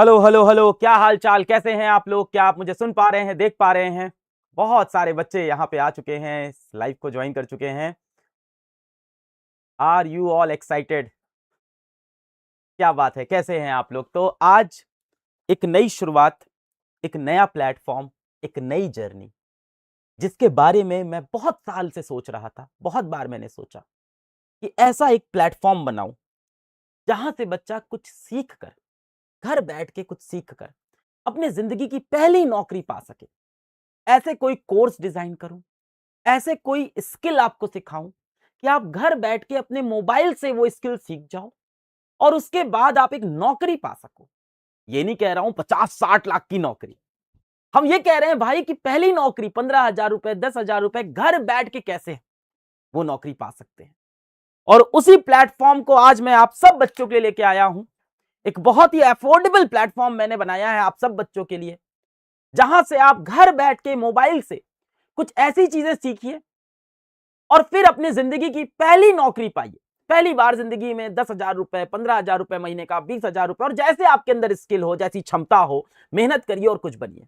Hello hello hello, क्या हाल चाल, कैसे हैं आप लोग? क्या आप मुझे सुन पा रहे हैं, देख पा रहे हैं? बहुत सारे बच्चे यहाँ पे आ चुके हैं, इस लाइव को ज्वाइन कर चुके हैं। Are you all excited? क्या बात है, कैसे हैं आप लोग? तो आज एक नई शुरुआत, एक नया प्लेटफॉर्म, एक नई जर्नी, जिसके बारे में मैं बहुत साल से सोच रहा था। बहुत बार मैंने सोचा कि ऐसा एक प्लेटफॉर्म बनाऊं जहां से बच्चा कुछ सीख कर, घर बैठ के कुछ सीख कर अपने जिंदगी की पहली नौकरी पा सके। ऐसे कोई कोर्स डिजाइन करूं, ऐसे कोई स्किल आपको सिखाऊं कि आप घर बैठ के अपने मोबाइल से वो स्किल सीख जाओ और उसके बाद आप एक नौकरी पा सको। ये नहीं कह रहा हूं 50-60 लाख की नौकरी, हम ये कह रहे हैं भाई कि पहली नौकरी 15,000 रुपए, 10,000 रुपए घर बैठ के कैसे वो नौकरी पा सकते हैं। और उसी प्लेटफॉर्म को आज मैं आप सब बच्चों के लिए लेके आया हूं। एक बहुत ही अफोर्डेबल प्लेटफॉर्म मैंने बनाया है आप सब बच्चों के लिए, जहां से आप घर बैठ के मोबाइल से कुछ ऐसी चीजें सीखिए और फिर अपनी जिंदगी की पहली नौकरी पाइए। पहली बार जिंदगी में 10,000 रुपए, 15,000 रुपए महीने का, 20,000 रुपए, और जैसे आपके अंदर स्किल हो, जैसी क्षमता हो, मेहनत करिए और कुछ बनिए।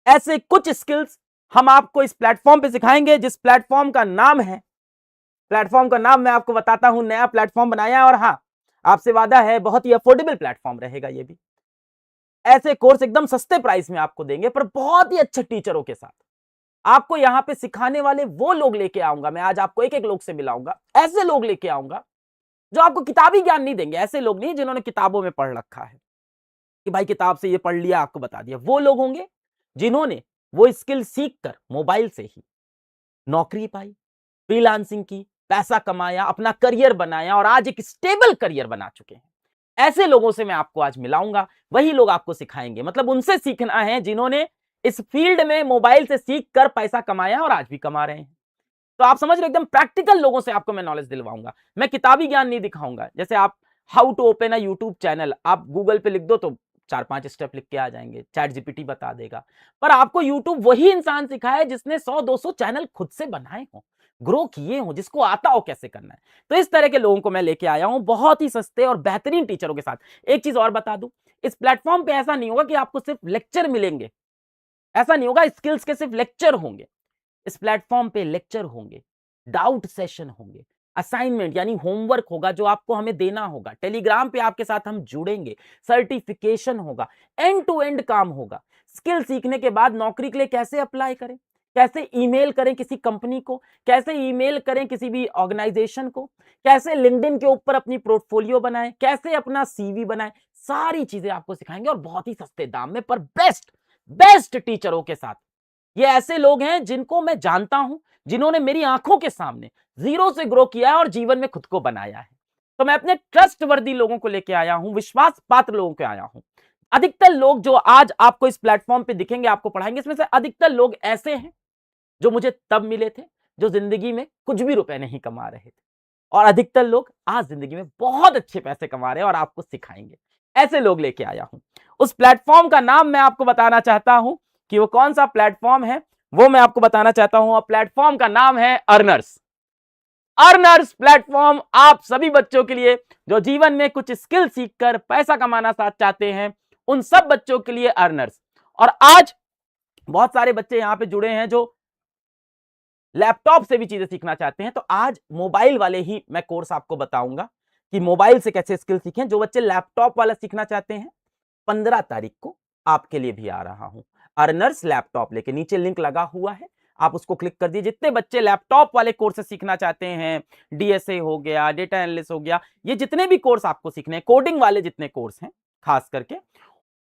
ऐसे कुछ स्किल्स हम आपको इस प्लेटफॉर्म पे सिखाएंगे, जिस प्लेटफॉर्म का नाम है, प्लेटफॉर्म का नाम मैं आपको बताता हूं। नया प्लेटफॉर्म बनाया है और हाँ, आपसे वादा है बहुत ही अफोर्डेबल प्लेटफॉर्म रहेगा ये भी। ऐसे कोर्स एकदम सस्ते प्राइस में आपको देंगे, पर बहुत ही अच्छे टीचरों के साथ। आपको यहां पे सिखाने वाले वो लोग लेके आऊंगा मैं, आज आपको एक एक लोग से मिलाऊंगा। ऐसे लोग लेके आऊंगा जो आपको किताबी ज्ञान नहीं देंगे। ऐसे लोग नहीं जिन्होंने किताबों में पढ़ रखा है कि भाई किताब से ये पढ़ लिया, आपको बता दिया। वो लोग होंगे जिन्होंने वो स्किल सीख कर मोबाइल से ही नौकरी पाई, फ्रीलांसिंग की, पैसा कमाया, अपना करियर बनाया और आज एक स्टेबल करियर बना चुके हैं। ऐसे लोगों से मैं आपको आज मिलाऊंगा, वही लोग आपको सिखाएंगे। मतलब उनसे सीखना है जिन्होंने इस फील्ड में मोबाइल से सीख कर पैसा कमाया और आज भी कमा रहे हैं। तो आप समझ रहे, एकदम प्रैक्टिकल लोगों से आपको मैं नॉलेज दिलवाऊंगा। मैं किताबी ज्ञान नहीं दिखाऊंगा। जैसे आप how to open a YouTube channel आप गूगल पे लिख दो तो 4-5 स्टेप लिख के आ जाएंगे, चैट जीपीटी बता देगा। पर आपको यूट्यूब वही इंसान सिखाया जिसने 100-200 चैनल खुद से बनाए हों, ग्रो किए हों, जिसको आता हो कैसे करना है। तो इस तरह के लोगों को मैं लेके आया हूं, बहुत ही सस्ते और बेहतरीन टीचरों के साथ। एक चीज और बता दूं, इस प्लेटफॉर्म पे ऐसा नहीं होगा कि आपको सिर्फ लेक्चर मिलेंगे, ऐसा नहीं होगा स्किल्स के सिर्फ लेक्चर होंगे। इस प्लेटफॉर्म पे लेक्चर होंगे, डाउट सेशन होंगे, असाइनमेंट यानी होमवर्क होगा जो आपको हमें देना होगा, टेलीग्राम पे आपके साथ हम जुड़ेंगे, सर्टिफिकेशन होगा, एंड टू एंड काम होगा। स्किल सीखने के बाद नौकरी के लिए कैसे अप्लाई करें, कैसे ईमेल करें किसी कंपनी को, कैसे ईमेल करें किसी भी ऑर्गेनाइजेशन को, कैसे लिंक्डइन के ऊपर अपनी पोर्टफोलियो बनाएं, कैसे अपना सीवी बनाएं, सारी चीजें आपको सिखाएंगे और बहुत ही सस्ते दाम में, पर बेस्ट बेस्ट टीचरों के साथ। ये ऐसे लोग हैं जिनको मैं जानता हूं, जिन्होंने मेरी आंखों के सामने जीरो से ग्रो किया है और जीवन में खुद को बनाया है। तो मैं अपने ट्रस्टवर्दी लोगों को लेके आया हूं, विश्वास पात्र लोगों को आया हूं। अधिकतर लोग जो आज आपको इस प्लेटफॉर्म पे दिखेंगे, आपको पढ़ाएंगे, इसमें से अधिकतर लोग ऐसे हैं जो मुझे तब मिले थे जो जिंदगी में कुछ भी रुपए नहीं कमा रहे थे, और अधिकतर लोग आज जिंदगी में बहुत अच्छे पैसे कमा रहे हैं और आपको सिखाएंगे। ऐसे लोग लेके आया हूं। उस प्लेटफॉर्म का नाम मैं आपको बताना चाहता हूं कि वो कौन सा प्लेटफॉर्म है, वो मैं आपको बताना चाहता हूं। और प्लेटफॉर्म का नाम है अर्नर्स। अर्नर्स प्लेटफॉर्म आप सभी बच्चों के लिए जो जीवन में कुछ स्किल सीखकर पैसा कमाना चाहते हैं, उन सब बच्चों के लिए अर्नर्स। और आज बहुत सारे बच्चे यहां पे जुड़े हैं जो लैपटॉप से भी चीजें सीखना चाहते हैं। तो आज मोबाइल वाले ही मैं कोर्स आपको बताऊंगा कि मोबाइल से कैसे स्किल सीखें। जो बच्चे लैपटॉप वाला सीखना चाहते हैं, 15 तारीख को आपके लिए भी आ रहा हूं, अर्नर्स लैपटॉप लेके। नीचे लिंक लगा हुआ है, आप उसको क्लिक कर दीजिए। जितने बच्चे लैपटॉप वाले कोर्स सीखना चाहते हैं, डीएसए हो गया, डेटा एनालिस्ट हो गया, ये जितने भी कोर्स आपको सीखने हैं, कोडिंग वाले जितने कोर्स हैं खास करके,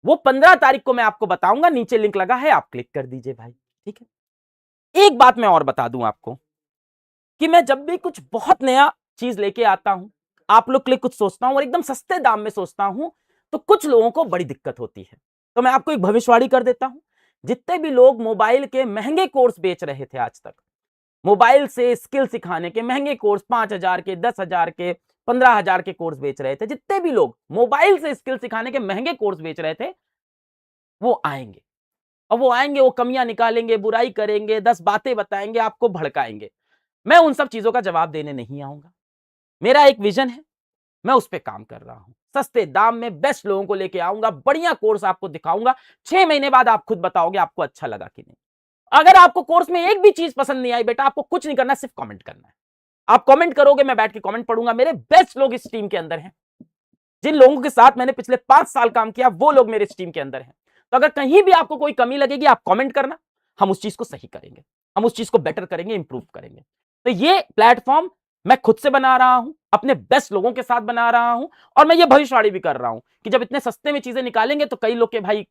वो 15 तारीख को मैं आपको बताऊंगा। नीचे लिंक लगा है, आप क्लिक कर दीजिए भाई, ठीक है। एक बात मैं और बता दूं आपको कि मैं जब भी कुछ बहुत नया चीज लेके आता हूं, आप लोग के लिए कुछ सोचता हूं और एकदम सस्ते दाम में सोचता हूं, तो कुछ लोगों को बड़ी दिक्कत होती है। तो मैं आपको एक भविष्यवाणी कर देता हूं। जितने भी लोग मोबाइल के महंगे कोर्स बेच रहे थे आज तक, मोबाइल से स्किल सिखाने के महंगे कोर्स, 5,000 के, 10,000 के, 15,000 के कोर्स बेच रहे थे, जितने भी लोग मोबाइल से स्किल सिखाने के महंगे कोर्स बेच रहे थे, वो आएंगे। और वो आएंगे, वो कमियां निकालेंगे, बुराई करेंगे, 10 बातें बताएंगे, आपको भड़काएंगे। मैं उन सब चीजों का जवाब देने नहीं आऊंगा। मेरा एक विजन है, मैं उस पर काम कर रहा हूं। सस्ते दाम में बेस्ट लोगों को लेके आऊंगा, बढ़िया कोर्स आपको दिखाऊंगा। 6 महीने बाद आप खुद बताओगे आपको अच्छा लगा कि नहीं। अगर आपको कोर्स में एक भी चीज पसंद नहीं आई बेटा, आपको कुछ नहीं करना, सिर्फ कमेंट करना है। आप कमेंट करोगे, मैं बैठ के कमेंट पढ़ूंगा। मेरे बेस्ट लोग इस टीम के अंदर हैं, जिन लोगों के साथ मैंने पिछले 5 साल काम किया, वो लोग मेरे इस टीम के अंदर हैं। तो अगर कहीं भी आपको कोई कमी लगेगी, आप कमेंट करना, हम उस चीज को सही करेंगे, हम उस चीज को बेटर करेंगे, इंप्रूव करेंगे। तो ये प्लेटफॉर्म मैं खुद से बना रहा हूं, अपने बेस्ट लोगों के साथ बना रहा हूं, और मैं ये भविष्यवाणी भी कर रहा हूं कि जब इतने सस्ते में चीजें निकालेंगे तो कई लोग के भाई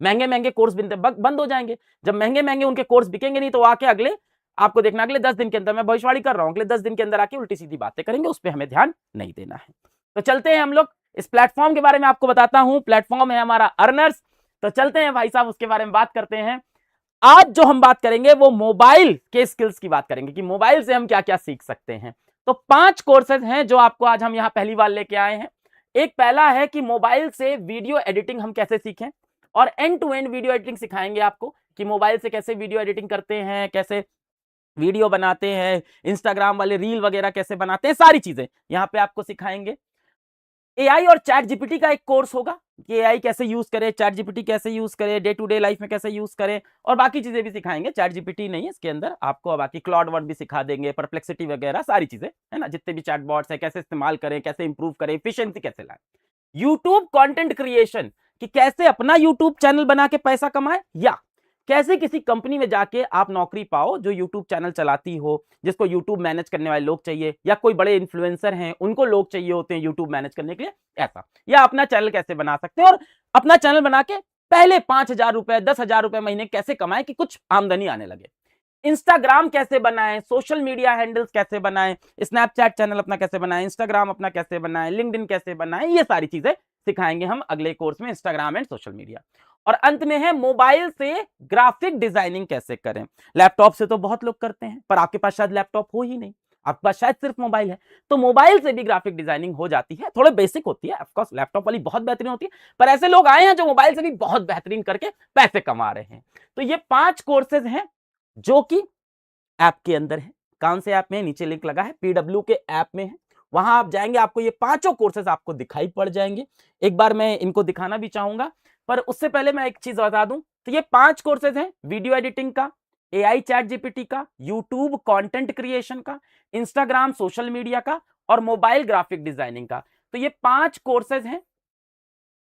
महंगे महंगे कोर्स बंद हो जाएंगे। जब महंगे महंगे उनके कोर्स बिकेंगे नहीं, तो आके अगले, आपको देखना, अगले 10 दिन के अंदर, मैं भविष्यवाणी कर रहा हूं, अगले 10 दिन के अंदर आके उल्टी सीधी बातें करेंगे, उस पर हमें ध्यान नहीं देना है। तो चलते हैं हम लोग इस प्लेटफॉर्म के बारे में आपको बताता हूं। प्लेटफॉर्म है हमारा अर्नर्स। तो चलते हैं भाई साहब, उसके बारे में बात करते हैं। आज जो हम बात करेंगे वो मोबाइल के स्किल्स की बात करेंगे कि मोबाइल से हम क्या क्या सीख सकते हैं। तो 5 कोर्सेज हैं जो आपको आज हम यहां पहली बार लेके आए हैं। एक पहला है कि मोबाइल से वीडियो एडिटिंग हम कैसे सीखें, और end to end video editing सिखाएंगे आपको कि मोबाइल से कैसे वीडियो एडिटिंग करते हैं, कैसे वीडियो बनाते हैं, इंस्टाग्राम वाले रील वगैरह कैसे बनाते हैं, सारी चीजें यहां पे आपको सिखाएंगे। एआई और चैट जीपीटी का एक कोर्स होगा कि एआई कैसे यूज करें, चैट जीपीटी कैसे यूज करें, डे टू डे लाइफ में कैसे यूज करें, और बाकी चीजें भी सिखाएंगे। चैट जीपीटी नहीं है इसके अंदर, आपको बाकी क्लाउड वर्ड भी सिखा देंगे, परप्लेक्सिटी वगैरह सारी चीजें, है ना, जितने भी चैट बॉट्स है कैसे इस्तेमाल करें, कैसे इंप्रूव करें, एफिशिएंसी कैसे लाएं। यूट्यूब कंटेंट क्रिएशन कि कैसे अपना यूट्यूब चैनल बना के पैसा कमाए, या कैसे किसी कंपनी में जाके आप नौकरी पाओ जो यूट्यूब चैनल चलाती हो, जिसको यूट्यूब मैनेज करने वाले लोग चाहिए, या कोई बड़े इन्फ्लुएंसर हैं उनको लोग चाहिए होते हैं यूट्यूब मैनेज करने के लिए, ऐसा। या अपना चैनल कैसे बना सकते हैं, और अपना चैनल बना के पहले 5,000 रुपए 10,000 रुपए महीने कैसे कमाए कि कुछ आमदनी आने लगे। इंस्टाग्राम कैसे बनाएं, सोशल मीडिया हैंडल्स कैसे बनाएं, स्नैपचैट चैनल अपना कैसे बनाएं, इंस्टाग्राम अपना कैसे बनाएं, लिंक्डइन कैसे बनाएं, ये सारी चीजें सिखाएंगे हम अगले कोर्स में, इंस्टाग्राम एंड सोशल मीडिया। और अंत में है मोबाइल से ग्राफिक डिजाइनिंग कैसे करें। लैपटॉप से तो बहुत लोग करते हैं, पर आपके पास शायद लैपटॉप हो ही नहीं, आपके पास शायद सिर्फ मोबाइल है, तो मोबाइल से भी ग्राफिक डिजाइनिंग हो जाती है। थोड़े बेसिक होती है, ऑफ कोर्स लैपटॉप वाली बहुत बेहतरीन होती है, पर ऐसे लोग आए हैं जो मोबाइल से भी बहुत बेहतरीन करके पैसे कमा रहे हैं। तो ये 5 कोर्सेज हैं जो कि ऐप के अंदर है। कौन से ऐप में? नीचे लिंक लगा है, पीडब्ल्यू के ऐप में है, वहां आप जाएंगे, आपको ये पांचों कोर्सेज आपको दिखाई पड़ जाएंगे। एक बार मैं इनको दिखाना भी चाहूंगा, पर उससे पहले मैं एक चीज बता दूं, तो ये 5 कोर्सेज हैं, वीडियो एडिटिंग का, एआई चैट जीपीटी का, यूट्यूब कंटेंट क्रिएशन का, इंस्टाग्राम सोशल मीडिया का, और मोबाइल ग्राफिक डिजाइनिंग का। तो ये 5 कोर्सेज हैं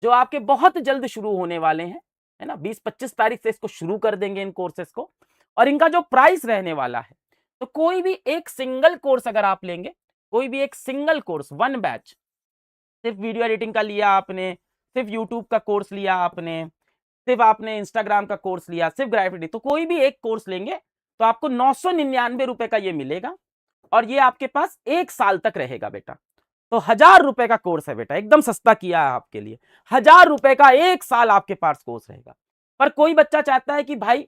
जो आपके बहुत जल्द शुरू होने वाले हैं, है ना, 20-25 तारीख से इसको शुरू कर देंगे इन कोर्सेज को। और इनका जो प्राइस रहने वाला है, तो कोई भी एक सिंगल कोर्स अगर आप लेंगे, कोई भी एक सिंगल कोर्स, वन बैच, सिर्फ वीडियो एडिटिंग का लिया आपने, सिर्फ यूट्यूब का कोर्स लिया आपने, सिर्फ आपने इंस्टाग्राम का कोर्स लिया, सिर्फ ग्राफिक, तो कोई भी एक कोर्स लेंगे तो आपको 999 रुपए का ये मिलेगा, और ये आपके पास 1 साल तक रहेगा बेटा। तो 1,000 रुपए का कोर्स है बेटा, एकदम सस्ता किया है आपके लिए। 1,000 रुपए का 1 साल आपके पास कोर्स रहेगा। पर कोई बच्चा चाहता है कि भाई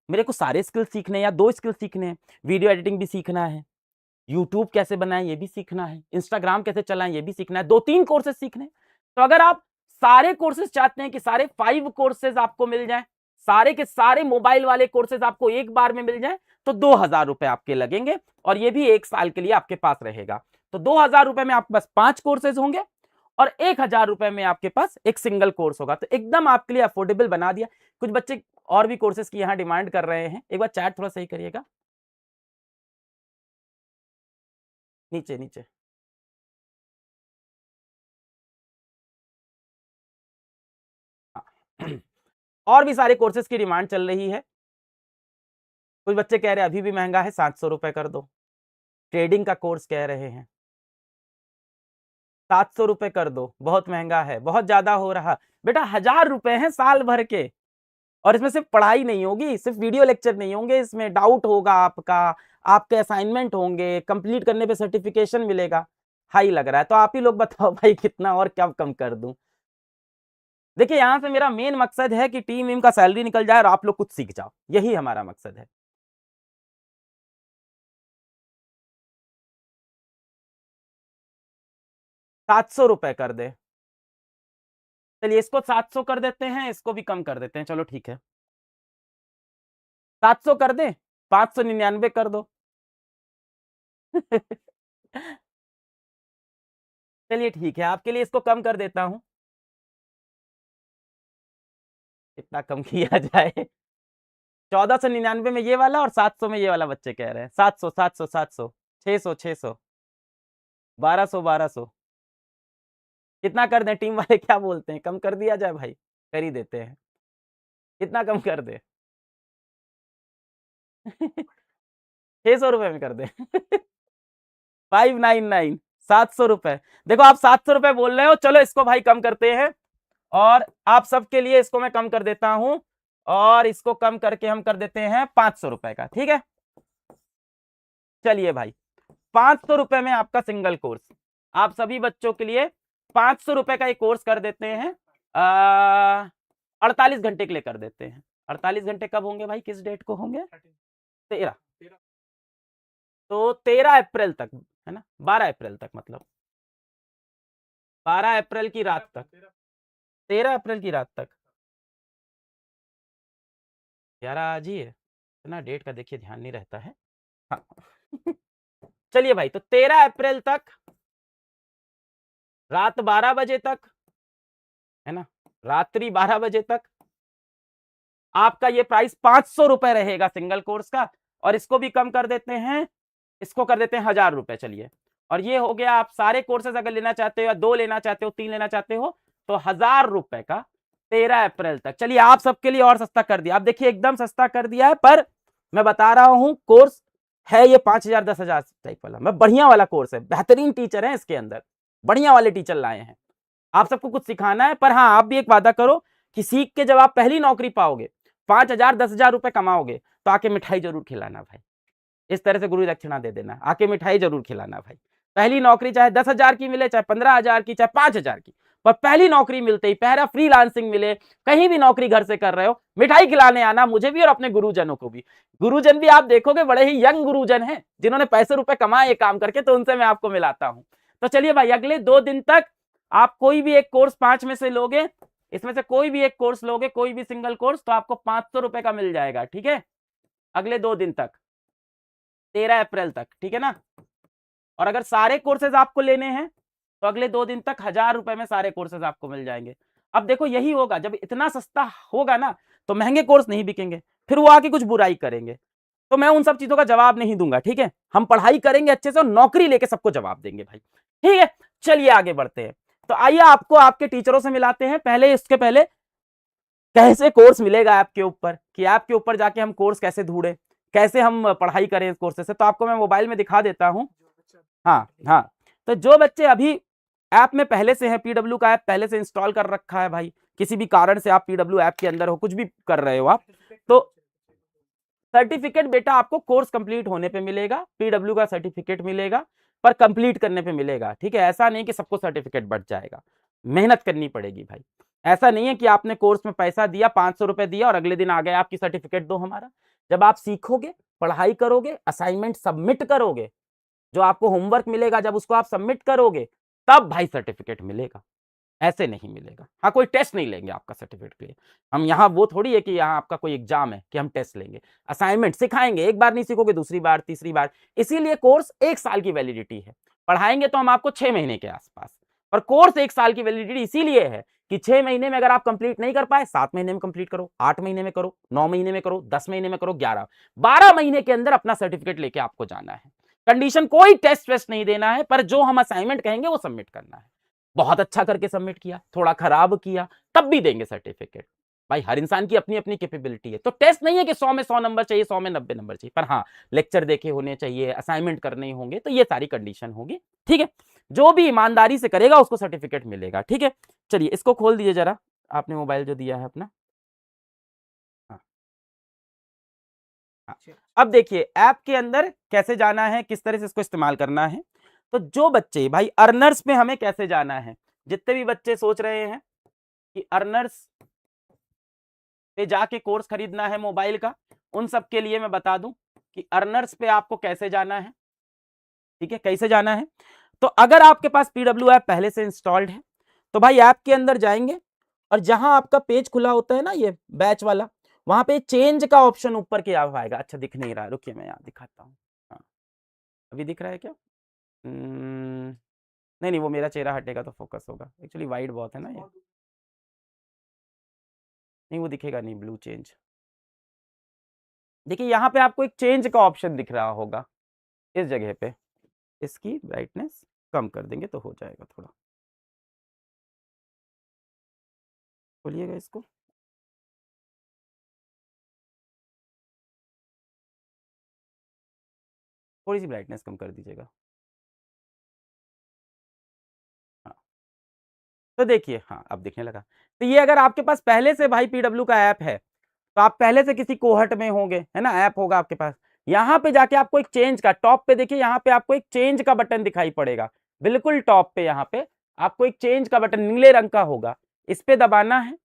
मेरे को सारे स्किल सीखने हैं या 2 स्किल सीखने हैं, वीडियो एडिटिंग भी सीखना है, यूट्यूब कैसे बनाएं ये भी सीखना है, इंस्टाग्राम कैसे चलाएं ये भी सीखना है, 2-3 कोर्सेज सीखने हैं। तो अगर आप सारे कोर्सेज चाहते हैं कि सारे 5 कोर्सेज आपको मिल जाएं, सारे के सारे मोबाइल वाले कोर्सेज आपको एक बार में मिल जाएं, तो 2,000 रुपए आपके लगेंगे, और ये भी 1 साल के लिए आपके पास रहेगा। तो 2,000 रुपए में आपके पास 5 कोर्सेज होंगे, और 1,000 रुपए में आपके पास एक सिंगल कोर्स होगा। तो एकदम आपके लिए अफोर्डेबल बना दिया। कुछ बच्चे और भी कोर्सेज की यहाँ डिमांड कर रहे हैं, एक बार चैट थोड़ा सही करिएगा, नीचे नीचे। हाँ। और भी सारे कोर्सेज की डिमांड चल रही है। कुछ बच्चे कह रहे हैं अभी भी महंगा है, 700 रुपए कर दो। ट्रेडिंग का कोर्स कह रहे हैं 700 रुपए कर दो, बहुत महंगा है, बहुत ज्यादा हो रहा। बेटा 1,000 रुपए हैं साल भर के, और इसमें सिर्फ पढ़ाई नहीं होगी, सिर्फ वीडियो लेक्चर नहीं होंगे, इसमें डाउट होगा आपका, आपके असाइनमेंट होंगे, कंप्लीट करने पे सर्टिफिकेशन मिलेगा। हाई लग रहा है, तो आप ही लोग बताओ भाई कितना और क्या कम कर दूं। देखिए यहां से मेरा मेन मकसद है कि टीम वीम का सैलरी निकल जाए और आप लोग कुछ सीख जाओ, यही हमारा मकसद है। 700 रुपए कर दे, चलिए इसको 700 कर देते हैं, इसको भी कम कर देते हैं, चलो ठीक है, 700 कर दे, 599 कर दो। चलिए ठीक है, आपके लिए इसको कम कर देता हूं। इतना कम किया जाए? 1499 में ये वाला और 700 में ये वाला बच्चे कह रहे हैं। 700 700 700 600 600 1200 1200 कितना कर दें? टीम वाले क्या बोलते हैं? कम कर दिया जाए भाई? कर ही देते हैं। कितना कम कर दे? 600 रुपए में कर दे। 599 700 रुपए। देखो आप 700 रुपए बोल रहे हो, चलो इसको भाई कम करते हैं और आप सबके लिए इसको मैं कम कर देता हूं और इसको कम करके हम कर देते हैं 500 रुपए का। ठीक है, चलिए भाई 500 रुपए में आपका सिंगल कोर्स, आप सभी बच्चों के लिए 500 रुपए का एक कोर्स कर देते हैं। 48 घंटे के लिए कर देते हैं। 48 घंटे कब होंगे भाई? किस डेट को होंगे? 13। तो 13 अप्रैल तक है ना, 12 अप्रैल तक, मतलब 12 अप्रैल की रात तक, 13 अप्रैल की रात तक। 11 आज ही है, इतना डेट का देखिए ध्यान नहीं रहता है। हाँ। चलिए भाई, तो 13 अप्रैल तक रात 12 बजे तक, है ना, रात्रि 12 बजे तक आपका ये प्राइस 500 रुपए रहेगा सिंगल कोर्स का। और इसको भी कम कर देते हैं, इसको कर देते हैं 1000 रुपए। चलिए, और ये हो गया। आप सारे कोर्सेज अगर लेना चाहते हो या 2 लेना चाहते हो, 3 लेना चाहते हो, तो 1000 रुपए का 13 अप्रैल तक। चलिए आप सबके लिए और सस्ता कर दिया। आप देखिए एकदम सस्ता कर दिया है, पर मैं बता रहा हूं कोर्स है ये 5000 10,000 टाइप वाला। मैं बढ़िया वाला कोर्स है, बेहतरीन टीचर है इसके अंदर, बढ़िया वाले टीचर लाए हैं। आप सबको कुछ सिखाना है, पर हाँ आप भी एक वादा करो कि सीख के जब आप पहली नौकरी पाओगे, 5000 10,000 रुपए कमाओगे, तो आके मिठाई जरूर खिलाना भाई। इस तरह से गुरु दक्षिणा दे देना, आके मिठाई जरूर खिलाना भाई। पहली नौकरी चाहे 10,000 की मिले, चाहे 15,000 की, चाहे 5,000 की, पर पहली नौकरी मिलते ही, पहला फ्रीलांसिंग मिले, कहीं भी नौकरी घर से कर रहे हो, मिठाई खिलाने आना, मुझे भी और अपने गुरुजनों को भी। गुरुजन भी आप देखोगे बड़े ही यंग गुरुजन हैं, जिन्होंने पैसे रुपए कमाए काम करके, तो उनसे मैं आपको मिलाता हूं। तो चलिए भाई, अगले 2 दिन तक आप कोई भी एक कोर्स 5 में से लोगे, इसमें से कोई भी एक कोर्स लोगे, कोई भी सिंगल कोर्स, तो आपको 500 रुपए का मिल जाएगा। ठीक है, अगले 2 दिन तक, 13 अप्रैल तक, ठीक है ना। और अगर सारे कोर्सेज आपको लेने हैं, तो अगले 2 दिन तक 1000 रुपए में सारे कोर्सेज आपको मिल जाएंगे। अब देखो यही होगा, जब इतना सस्ता होगा ना, तो महंगे कोर्स नहीं बिकेंगे, फिर वो आके कुछ बुराई करेंगे। तो मैं उन सब चीजों का जवाब नहीं दूंगा। ठीक है, हम पढ़ाई करेंगे अच्छे से और नौकरी लेके सबको जवाब देंगे भाई। ठीक है, चलिए आगे बढ़ते हैं। तो आइए आपको आपके टीचरों से मिलाते हैं। पहले इसके पहले कैसे कोर्स मिलेगा ऐप के ऊपर, कि ऐप के ऊपर जाके हम कोर्स कैसे ढूंढे, कैसे हम पढ़ाई करें इस कोर्स से, तो आपको मैं मोबाइल में दिखा देता हूं। हाँ हाँ, तो जो बच्चे अभी ऐप में पहले से है, पीडब्ल्यू का ऐप पहले से इंस्टॉल कर रखा है भाई, किसी भी कारण से आप पीडब्ल्यू ऐप के अंदर हो, कुछ भी कर रहे हो आप, तो सर्टिफिकेट बेटा आपको कोर्स कंप्लीट होने पे मिलेगा, पीडब्ल्यू का सर्टिफिकेट मिलेगा, पर कंप्लीट करने पे मिलेगा। ठीक है, ऐसा नहीं कि सबको सर्टिफिकेट बट जाएगा, मेहनत करनी पड़ेगी भाई। ऐसा नहीं है कि आपने कोर्स में पैसा दिया, 500 रुपए दिया और अगले दिन आ गए आपकी सर्टिफिकेट दो हमारा। जब आप सीखोगे, पढ़ाई करोगे, असाइनमेंट सबमिट करोगे, जो आपको होमवर्क मिलेगा जब उसको आप सबमिट करोगे, तब भाई सर्टिफिकेट मिलेगा, ऐसे नहीं मिलेगा। हाँ, कोई टेस्ट नहीं लेंगे आपका सर्टिफिकेट के लिए। हम यहाँ वो थोड़ी है कि यहाँ आपका कोई एग्जाम है कि हम टेस्ट लेंगे। असाइनमेंट सिखाएंगे, एक बार नहीं सीखोगे दूसरी बार तीसरी बार। इसीलिए कोर्स 1 साल की वैलिडिटी है। पढ़ाएंगे तो हम आपको 6 महीने के आसपास, पर कोर्स 1 साल की वैलिडिटी इसीलिए है कि 6 महीने में अगर आप कंप्लीट नहीं कर पाए, 7 महीने में कंप्लीट करो, 8 महीने में करो, 9 महीने में करो, 10 महीने में करो, 11 12 महीने के अंदर अपना सर्टिफिकेट लेके आपको जाना है। कंडीशन कोई टेस्ट वेस्ट नहीं देना है, पर जो हम असाइनमेंट कहेंगे वो सबमिट करना है। बहुत अच्छा करके सबमिट किया, थोड़ा खराब किया, तब भी देंगे सर्टिफिकेट। भाई हर इंसान की अपनी अपनी कैपेबिलिटी है, तो टेस्ट नहीं है कि 100 में 100 नंबर चाहिए, 100 में 90 नंबर चाहिए, पर हाँ लेक्चर देखे होने चाहिए, असाइनमेंट करने होंगे, तो ये सारी कंडीशन होगी। ठीक है, जो भी ईमानदारी से करेगा उसको सर्टिफिकेट मिलेगा। ठीक है, चलिए इसको खोल दीजिए जरा, आपने मोबाइल जो दिया है अपना। हाँ हाँ, अब देखिए ऐप के अंदर कैसे जाना है, किस तरह से इसको इस्तेमाल करना है। तो जो बच्चे भाई अर्नर्स पे हमें कैसे जाना है, जितने भी बच्चे सोच रहे हैं कि अर्नर्स पे जाके कोर्स खरीदना है मोबाइल का, उन सब के लिए मैं बता दूं कि अर्नर्स पे आपको कैसे जाना है। ठीक है, कैसे जाना है, तो अगर आपके पास पीडब्ल्यू ऐप पहले से इंस्टॉल्ड है, तो भाई ऐप के अंदर जाएंगे और जहां आपका पेज खुला होता है ना, ये बैच वाला, वहां पे चेंज का ऑप्शन ऊपर की आप आएगा। अच्छा दिख नहीं रहा, रुकिए मैं यहाँ दिखाता हूँ। हाँ, अभी दिख रहा है क्या? नहीं नहीं, वो मेरा चेहरा हटेगा तो फोकस होगा, एक्चुअली वाइड बहुत है ना ये, नहीं वो दिखेगा नहीं ब्लू चेंज। देखिए यहाँ पे आपको एक चेंज का ऑप्शन दिख रहा होगा इस जगह पे, इसकी ब्राइटनेस कम कर देंगे तो हो जाएगा थोड़ा, खोलिएगा इसको, थोड़ी सी ब्राइटनेस कम कर दीजिएगा। हाँ तो देखिए, हाँ अब दिखने लगा। तो ये अगर आपके पास पहले से भाई पीडब्ल्यू का ऐप है, तो आप पहले से किसी कोहट में होंगे, है ना, ऐप होगा आपके पास, यहाँ पे जाके आपको एक चेंज का, टॉप पे देखिए यहाँ पे आपको एक चेंज का बटन दिखाई पड़ेगा, बिल्कुल टॉप पे यहाँ पे आपको एक चेंज का बटन नीले रंग का होगा, इस पे दबाना है।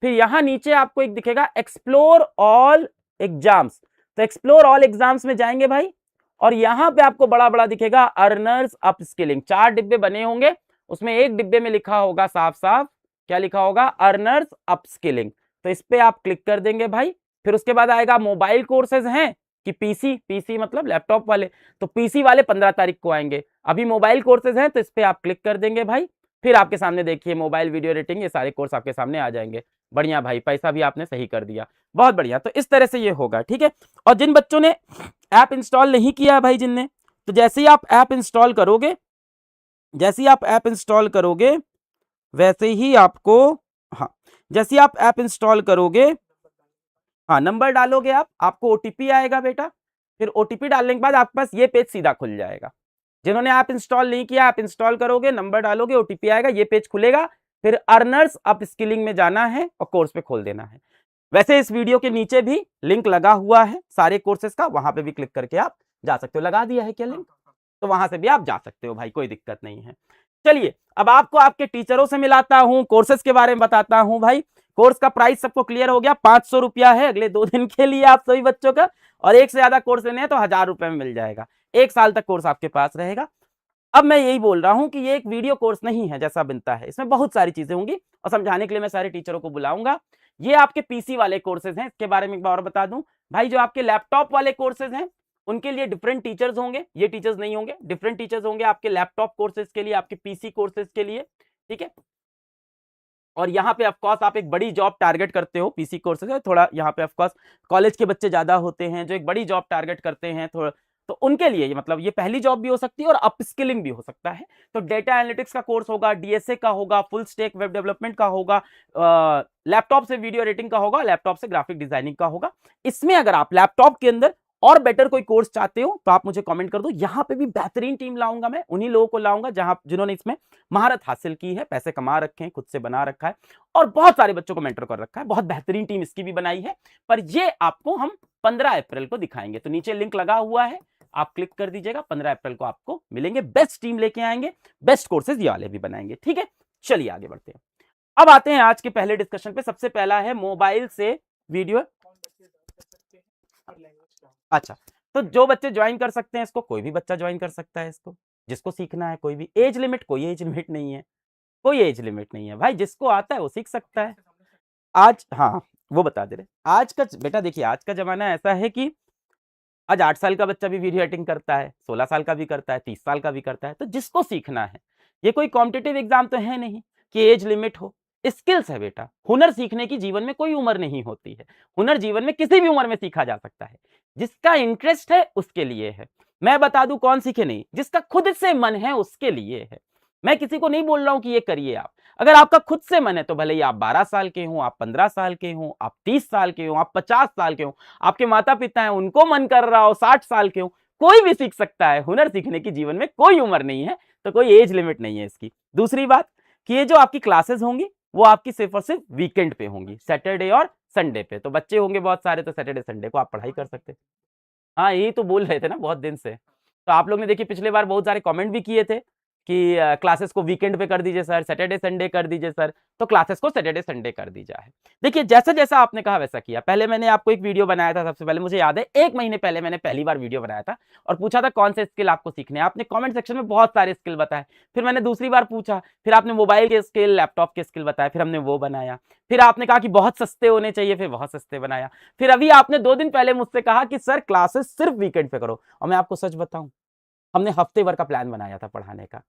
फिर यहाँ नीचे आपको एक दिखेगा एक्सप्लोर ऑल एग्जाम्स, तो एक्सप्लोर ऑल एग्जाम्स में जाएंगे भाई, और यहाँ पे आपको बड़ा बड़ा दिखेगा अर्नर्स अपस्किलिंग, 4 डिब्बे बने होंगे, उसमें एक डिब्बे में लिखा होगा साफ साफ, क्या लिखा होगा, अर्नर्स अपस्किलिंग, तो इस पे आप क्लिक कर देंगे भाई। फिर उसके बाद आएगा मोबाइल कोर्सेज हैं कि पीसी, पीसी मतलब लैपटॉप वाले, तो पीसी वाले 15 तारीख को आएंगे, अभी मोबाइल कोर्सेज हैं तो इस पे आप क्लिक कर देंगे भाई। फिर आपके सामने देखिए मोबाइल वीडियो एडिटिंग, ये सारे कोर्स आपके सामने आ जाएंगे। बढ़िया भाई, पैसा भी आपने सही कर दिया, बहुत बढ़िया। तो इस तरह से ये होगा, ठीक है। और जिन बच्चों ने ऐप इंस्टॉल नहीं किया है भाई, जिनने, तो जैसे ही आप ऐप इंस्टॉल करोगे, जैसे ही आप ऐप इंस्टॉल करोगे वैसे ही आपको, हाँ जैसे ही आप ऐप इंस्टॉल करोगे, हाँ नंबर डालोगे आप, आपको ओटीपी आएगा बेटा, फिर ओटीपी डालने के बाद आपके पास ये पेज सीधा खुल जाएगा। जिन्होंने ऐप इंस्टॉल नहीं किया, ऐप इंस्टॉल करोगे, नंबर डालोगे, ओटीपी आएगा, ये पेज खुलेगा, फिर अर्नर्स अपस्किलिंग में जाना है और कोर्स पे खोल देना है। वैसे इस वीडियो के नीचे भी लिंक लगा हुआ है सारे कोर्सेज का, वहां पे भी क्लिक करके आप जा सकते हो। लगा दिया है क्या लिंक? तो वहां से भी आप जा सकते हो भाई, कोई दिक्कत नहीं है। चलिए अब आपको आपके टीचरों से मिलाता हूं, कोर्सेज के बारे में बताता हूं भाई। कोर्स का प्राइस सबको क्लियर हो गया, 500 रुपया है अगले 2 दिन के लिए आप सभी बच्चों का, और एक से ज्यादा कोर्स लेने हैं तो 1000 रुपए में मिल जाएगा, 1 साल तक कोर्स आपके पास रहेगा। अब मैं यही बोल रहा हूं कि ये एक वीडियो कोर्स नहीं है जैसा बनता है, इसमें बहुत सारी चीजें होंगी और समझाने के लिए मैं सारे टीचरों को बुलाऊंगा। ये आपके पीसी वाले कोर्सेज हैं, इसके बारे में एक बार और बता दूं भाई, जो आपके लैपटॉप वाले कोर्सेज हैं उनके लिए डिफरेंट टीचर्स होंगे, ये टीचर्स नहीं होंगे, डिफरेंट टीचर्स होंगे आपके लैपटॉप कोर्सेज के लिए, आपके पीसी कोर्सेज के लिए, ठीक है। और यहाँ पे ऑफकोर्स आप एक बड़ी जॉब टारगेट करते हो, पीसी कोर्सेज है थोड़ा, यहाँ पे ऑफकोर्स कॉलेज के बच्चे ज्यादा होते हैं जो एक बड़ी जॉब टारगेट करते हैं थोड़ा, तो उनके लिए मतलब ये पहली जॉब भी हो सकती है और अपस्किलिंग भी हो सकता है। तो डेटा एनालिटिक्स का कोर्स होगा, डीएसए का होगा, फुल स्टैक वेब डेवलपमेंट का होगा, लैपटॉप से वीडियो एडिटिंग का होगा, लैपटॉप से ग्राफिक डिजाइनिंग का होगा। इसमें अगर आप लैपटॉप के अंदर और बेटर कोई कोर्स चाहते हो तो आप मुझे कमेंट कर दो, यहां पे भी बेहतरीन टीम लाऊंगा मैं, उन्हीं लोगों को लाऊंगा जहां जिन्होंने इसमें महारत हासिल की है, पैसे कमा रखे हैं, खुद से बना रखा है और बहुत सारे बच्चों को मेंटर कर रखा है, बहुत बेहतरीन टीम इसकी भी बनाई है। पर ये आपको हम 15 अप्रैल को दिखाएंगे, तो नीचे लिंक लगा हुआ है, आप क्लिक कर दीजिएगा, 15 अप्रैल को आपको मिलेंगे, बेस्ट टीम लेके आएंगे, बेस्ट कोर्सेज ये वाले भी बनाएंगे, ठीक है। चलिए आगे बढ़ते हैं। अब आते हैं आज के पहले डिस्कशन पे। सबसे पहला है मोबाइल से वीडियो, अच्छा तो जो बच्चे ज्वाइन कर सकते हैं इसको, कोई भी बच्चा ज्वाइन कर सकता है इसको, जिसको सीखना है कोई भी, एज लिमिट, कोई एज लिमिट नहीं है, कोई एज लिमिट नहीं है भाई, जिसको आता है वो सीख सकता है। आज हाँ वो बता दे रहे, आज का बेटा देखिए, आज का जमाना ऐसा है कि आज 8 साल का बच्चा भी वीडियो एडिटिंग करता है, 16 साल का भी करता है, 30 साल का भी करता है, तो जिसको सीखना है, ये कोई कॉम्पिटिटिव एग्जाम तो है नहीं कि एज लिमिट हो, स्किल्स है बेटा। हुनर सीखने की जीवन में कोई उम्र नहीं होती है, हुनर जीवन में किसी भी उम्र में सीखा जा सकता है, जिसका इंटरेस्ट है उसके लिए है। मैं बता दूं कौन सीखे नहीं, जिसका खुद से मन है उसके लिए है। मैं किसी को नहीं बोल रहा हूं कि ये करिए आप, अगर आपका खुद से मन है तो भले ही आप 12 साल के हो, आप 15 साल के हो, आप 30 साल के हो, आप 50 साल के हो, आपके माता पिता हैं उनको मन कर रहा हो 60 साल के हो, कोई भी सीख सकता है। हुनर सीखने की जीवन में कोई उम्र नहीं है, तो कोई एज लिमिट नहीं है इसकी। दूसरी बात कि ये जो आपकी क्लासेस होंगी वो आपकी सिर्फ और सिर्फ वीकेंड पे होंगी, सैटरडे और संडे पे, तो बच्चे होंगे बहुत सारे, तो सैटरडे संडे को आप पढ़ाई कर सकते हैं। हाँ यही तो बोल रहे थे ना बहुत दिन से, तो आप लोग ने देखिए पिछले बार बहुत सारे कमेंट भी किए थे कि क्लासेस को वीकेंड पे कर दीजिए सर, सैटरडे संडे कर दीजिए सर, तो क्लासेस को सैटरडे संडे कर दी जाए। देखिए जैसा जैसा आपने कहा वैसा किया। पहले मैंने आपको एक वीडियो बनाया था, सबसे पहले मुझे याद है 1 महीने पहले मैंने पहली बार वीडियो बनाया था और पूछा था कौन से स्किल आपको सीखने हैं, आपने कमेंट सेक्शन में बहुत सारे स्किल बताए। फिर मैंने दूसरी बार पूछा, फिर आपने मोबाइल के स्किल, लैपटॉप के स्किल बताए, फिर हमने वो बनाया। फिर आपने कहा कि बहुत सस्ते होने चाहिए, फिर बहुत सस्ते बनाया। फिर अभी आपने 2 दिन पहले मुझसे कहा कि सर क्लासेस सिर्फ वीकेंड पे करो, और मैं आपको सच बताऊं, हमने हफ्ते भर का प्लान बनाया था पढ़ाने का,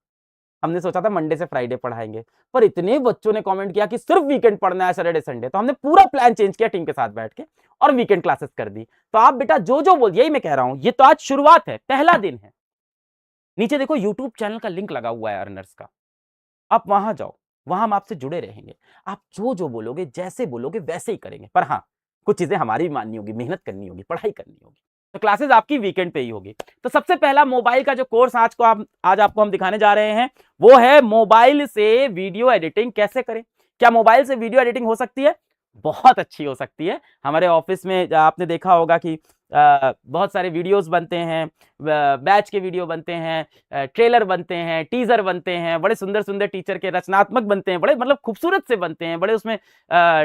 हमने सोचा था मंडे से फ्राइडे पढ़ाएंगे, पर इतने बच्चों ने कमेंट किया कि सिर्फ वीकेंड पढ़ना है, सैटरडे संडे, तो हमने पूरा प्लान चेंज किया टीम के साथ बैठ के और वीकेंड क्लासेस कर दी। तो आप बेटा जो जो बोल, यही मैं कह रहा हूं, ये तो आज शुरुआत है, पहला दिन है। नीचे देखो यूट्यूब चैनल का लिंक लगा हुआ है अर्नर्स का, आप वहां जाओ, वहां हम आपसे जुड़े रहेंगे। आप जो जो बोलोगे, जैसे बोलोगे वैसे ही करेंगे, पर हाँ कुछ चीजें हमारी भी माननी होगी, मेहनत करनी होगी, पढ़ाई करनी होगी। तो क्लासेस आपकी वीकेंड पे ही होगी। तो सबसे पहला मोबाइल का जो कोर्स आज आपको हम दिखाने जा रहे हैं वो है मोबाइल से वीडियो एडिटिंग कैसे करें। क्या मोबाइल से वीडियो एडिटिंग हो सकती है? बहुत अच्छी हो सकती है। हमारे ऑफिस में आपने देखा होगा कि बहुत सारे वीडियोस बनते हैं, बैच के वीडियो बनते हैं, ट्रेलर बनते हैं, टीजर बनते हैं, बड़े सुंदर सुंदर टीचर के रचनात्मक बनते हैं, बड़े मतलब खूबसूरत से बनते हैं, बड़े उसमें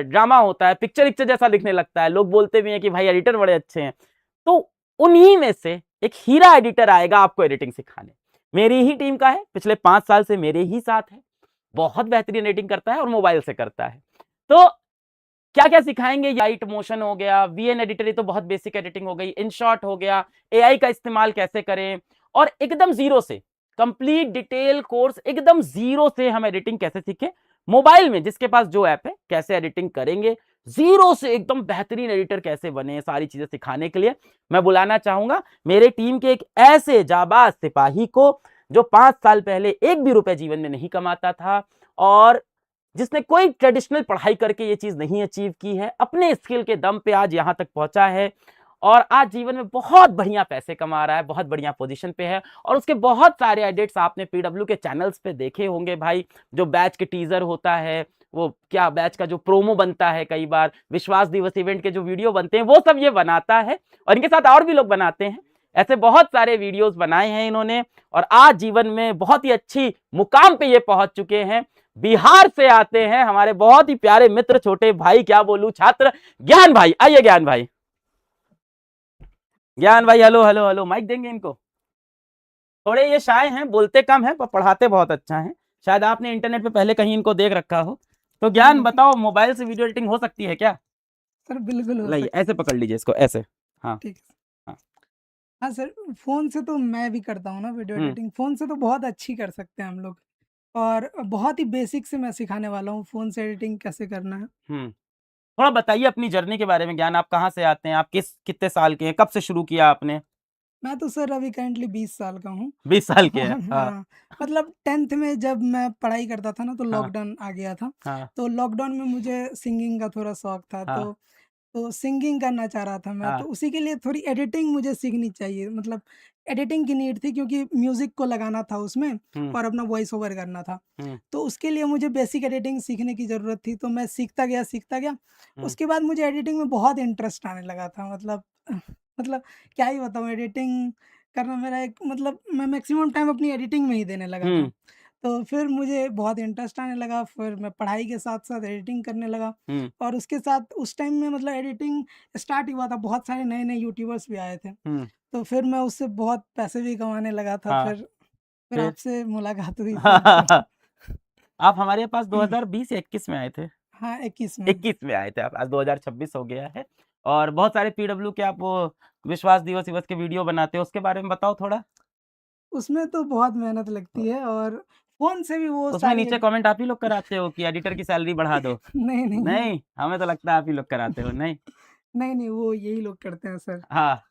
ड्रामा होता है, पिक्चर जैसा दिखने लगता है, लोग बोलते भी हैं कि भाई एडिटर बड़े अच्छे हैं। तो उन्हीं में से एक हीरा एडिटर आएगा आपको एडिटिंग सिखाने। मेरी ही टीम का है, पिछले 5 साल से मेरे ही साथ है, बहुत बेहतरीन एडिटिंग करता है और मोबाइल से करता है। तो क्या क्या सिखाएंगे? लाइट मोशन हो गया, वीएन एडिटर, ये तो बहुत बेसिक एडिटिंग हो गई, इनशॉट हो गया, एआई का इस्तेमाल कैसे करें, और एकदम जीरो से कंप्लीट डिटेल कोर्स, एकदम जीरो से हम एडिटिंग कैसे सीखें मोबाइल में, जिसके पास जो ऐप है, कैसे एडिटिंग करेंगे जीरो से एकदम बेहतरीन एडिटर कैसे बने, सारी चीजें सिखाने के लिए मैं बुलाना चाहूंगा मेरे टीम के एक ऐसे जाबाज सिपाही को जो 5 साल पहले एक भी रुपए जीवन में नहीं कमाता था और जिसने कोई ट्रेडिशनल पढ़ाई करके ये चीज नहीं अचीव की है, अपने स्किल के दम पे आज यहां तक पहुंचा है और आज जीवन में बहुत बढ़िया पैसे कमा रहा है, बहुत बढ़िया पोजीशन पे है। और उसके बहुत सारे एडिट्स आपने पीडब्ल्यू के चैनल्स पे देखे होंगे भाई, जो बैच के टीजर होता है, वो क्या बैच का जो प्रोमो बनता है, कई बार विश्वास दिवस इवेंट के जो वीडियो बनते हैं, वो सब ये बनाता है और इनके साथ और भी लोग बनाते हैं। ऐसे बहुत सारे वीडियोस बनाए हैं इन्होंने और आज जीवन में बहुत ही अच्छी मुकाम पे ये पहुंच चुके हैं। बिहार से आते हैं हमारे बहुत ही प्यारे मित्र, छोटे भाई, क्या बोलूं, छात्र ज्ञान भाई। आइए ज्ञान भाई, ज्ञान भाई, हेलो हेलो हेलो, माइक देंगे इनको। थोड़े ये शाय हैं, बोलते कम हैं पर पढ़ाते बहुत अच्छा है। शायद आपने इंटरनेट पे पहले कहीं इनको देख रखा हो। तो ज्ञान बताओ, मोबाइल से वीडियो एडिटिंग हो सकती है क्या? सर बिल्कुल हो लाइए सकती है। ऐसे पकड़ लीजिए इसको, ऐसे। हाँ ठीक है। हाँ। हाँ सर, फोन से तो मैं भी करता हूँ ना वीडियो एडिटिंग, फोन से तो बहुत अच्छी कर सकते हैं हम लोग। और बहुत ही बेसिक से मैं सिखाने वाला हूँ फोन से एडिटिंग कैसे करना है। थोड़ा बताइए अपनी जर्नी के बारे में ज्ञान, आप कहाँ से आते हैं, आप कितने साल के हैं, कब से शुरू किया आपने? मैं तो सर अभी करंटली 20 साल का हूँ। 20 साल के हैं। और हाँ हाँ, मतलब 10th में जब मैं पढ़ाई करता था ना तो हाँ लॉकडाउन आ गया था। हाँ तो लॉकडाउन में मुझे सिंगिंग का थोड़ा शौक था, हाँ तो सिंगिंग करना चाह रहा था मैं, तो हाँ। उसी के लिए थोड़ी एडिटिंग मुझे सीखनी चाहिए, मतलब एडिटिंग की नीड थी क्योंकि म्यूज़िक को लगाना था उसमें हम्म और अपना वॉइस ओवर करना था। हम्म तो उसके लिए मुझे बेसिक एडिटिंग सीखने की ज़रूरत थी, तो मैं सीखता गया। हम्म उसके बाद मुझे एडिटिंग में बहुत इंटरेस्ट आने लगा था, मतलब मतलब क्या ही बताऊँ, एडिटिंग करना मेरा एक, मतलब मैं मैक्सिमम टाइम अपनी एडिटिंग में ही देने लगा था। हम्म तो फिर मुझे बहुत इंटरेस्ट आने लगा, फिर मैं पढ़ाई के साथ-साथ एडिटिंग करने लगा हम्म और उसके साथ उस टाइम में मतलब एडिटिंग स्टार्ट ही हुआ था, बहुत सारे नए-नए यूट्यूबर्स भी आए थे। हम्म। तो फिर मैं उससे बहुत पैसे भी कमाने लगा था, हाँ फिर फिर आपसे मुलाकात हुई फिर तो आप हमारे पास 2020 या 21 में आए थे? हाँ, 21 में। 21 में आए थे आप, आज 2026 हो गया है। और बहुत सारे पीडब्ल्यू के आप वो विश्वास दिवस दिवस के वीडियो बनाते हो, उसके बारे में बताओ थोड़ा। उसमें तो बहुत मेहनत लगती है और फ़ोन से भी वो उसमें सारी नीचे कमेंट आप ही लोग कराते हो कि एडिटर की सैलरी बढ़ा दो? नहीं, नहीं। नहीं, हमें तो लगता है आप ही लोग कराते हो। नहीं। नहीं, नहीं, वो यही लोग करते हैं सर। हाँ।